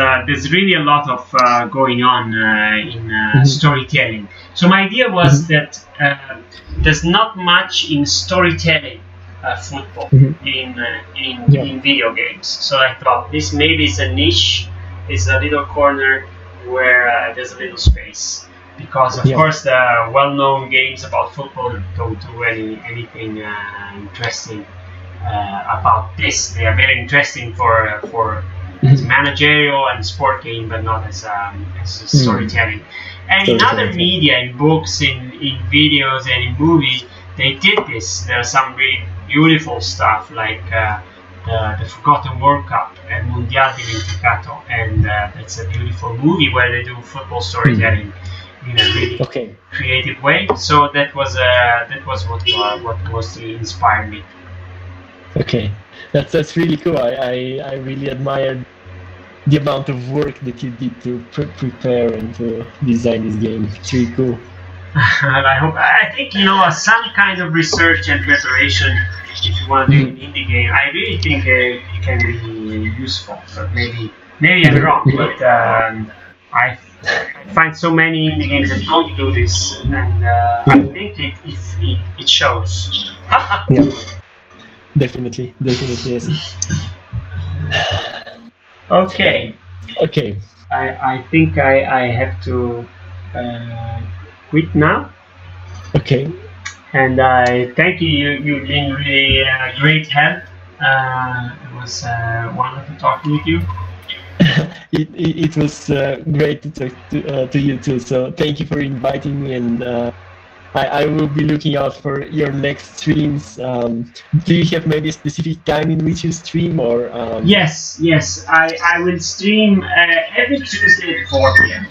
Speaker 1: really a lot of going on in storytelling. So my idea was that there's not much in storytelling football in video games. So I thought this maybe is a niche, is a little corner where there's a little space, because of course the well-known games about football don't do anything interesting about this. They are very interesting for as managerial and sport game, but not as storytelling. And in other media, in books, in videos, and in movies, they did this. There's some really beautiful stuff like the Forgotten World Cup and Mondial Dimenticato, and that's a beautiful movie where they do football storytelling in a really creative way. So that was what mostly inspired me.
Speaker 3: Okay, that's really cool. I really admired the amount of work that you did to prepare and to design this game. It's really cool.
Speaker 1: I think, you know, some kind of research and preparation, if you want to do an indie game, I really think it can be useful. But maybe I'm wrong, but I find so many indie games that don't do this, and I think it shows.
Speaker 3: Yeah. Definitely, yes.
Speaker 1: Okay. I think I have to quit now.
Speaker 3: Okay.
Speaker 1: And I thank you. You've been really great help. It was wonderful talking with you.
Speaker 3: It was great to talk to you too. So thank you for inviting me, and I will be looking out for your next streams. Do you have maybe a specific time in which you stream, or?
Speaker 1: Yes. I will stream every Tuesday at 4 p.m.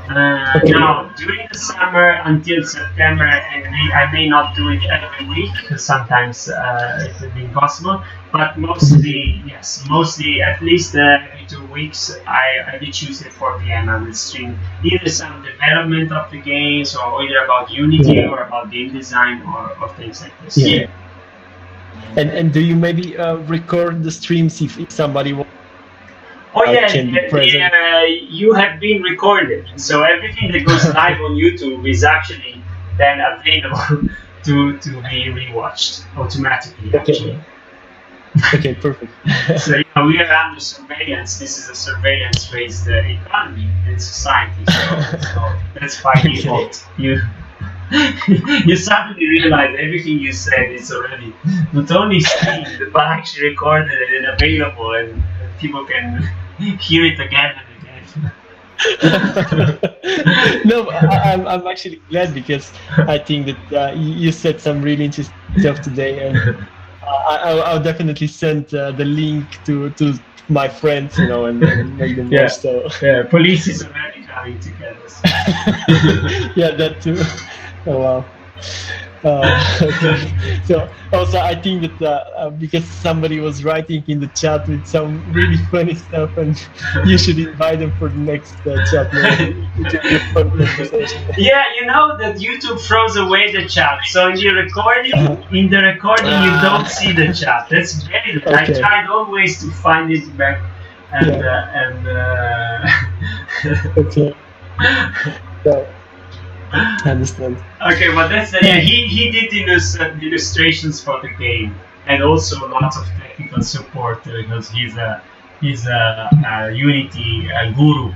Speaker 1: Now, during the summer until September, and I may not do it every week because sometimes it will be impossible. But mostly, yes, at least every 2 weeks, every Tuesday at 4 p.m. I will stream either some development of the games, or either about Unity, or about game design, or things like this. Yeah.
Speaker 3: And do you maybe record the streams if somebody wants?
Speaker 1: Oh yeah, you have been recorded, so everything that goes live on YouTube is actually then available to be rewatched automatically. Actually.
Speaker 3: Okay, perfect.
Speaker 1: So we are under surveillance. This is a surveillance-based economy and society. So that's by default. You suddenly realize everything you said is already not only streamed but actually recorded and available, and people can hear it again and again.
Speaker 3: No, I'm actually glad, because I think that you said some really interesting stuff today, and I'll definitely send the link to my friends, and make them know. So
Speaker 1: yeah, police is already coming together. So.
Speaker 3: Yeah, that too. Oh wow. Okay. So also, I think that because somebody was writing in the chat with some really funny stuff, and you should invite them for the next chat. Maybe it will be a fun conversation.
Speaker 1: Yeah, you know that YouTube throws away the chat. So in the recording, you don't see the chat. That's very good. Okay. I tried always to find it back, and
Speaker 3: okay. So, I understand.
Speaker 1: Okay, but that's he did illustrations for the game, and also lots of technical support because he's a Unity guru.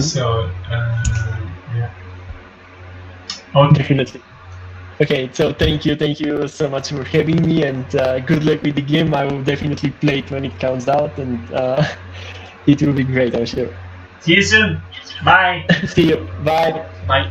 Speaker 1: So yeah. Okay.
Speaker 3: Definitely. Okay, so thank you so much for having me, and good luck with the game. I will definitely play it when it comes out, and it will be great, I'm sure.
Speaker 1: See you soon. Bye.
Speaker 3: See you. Bye.
Speaker 1: Bye.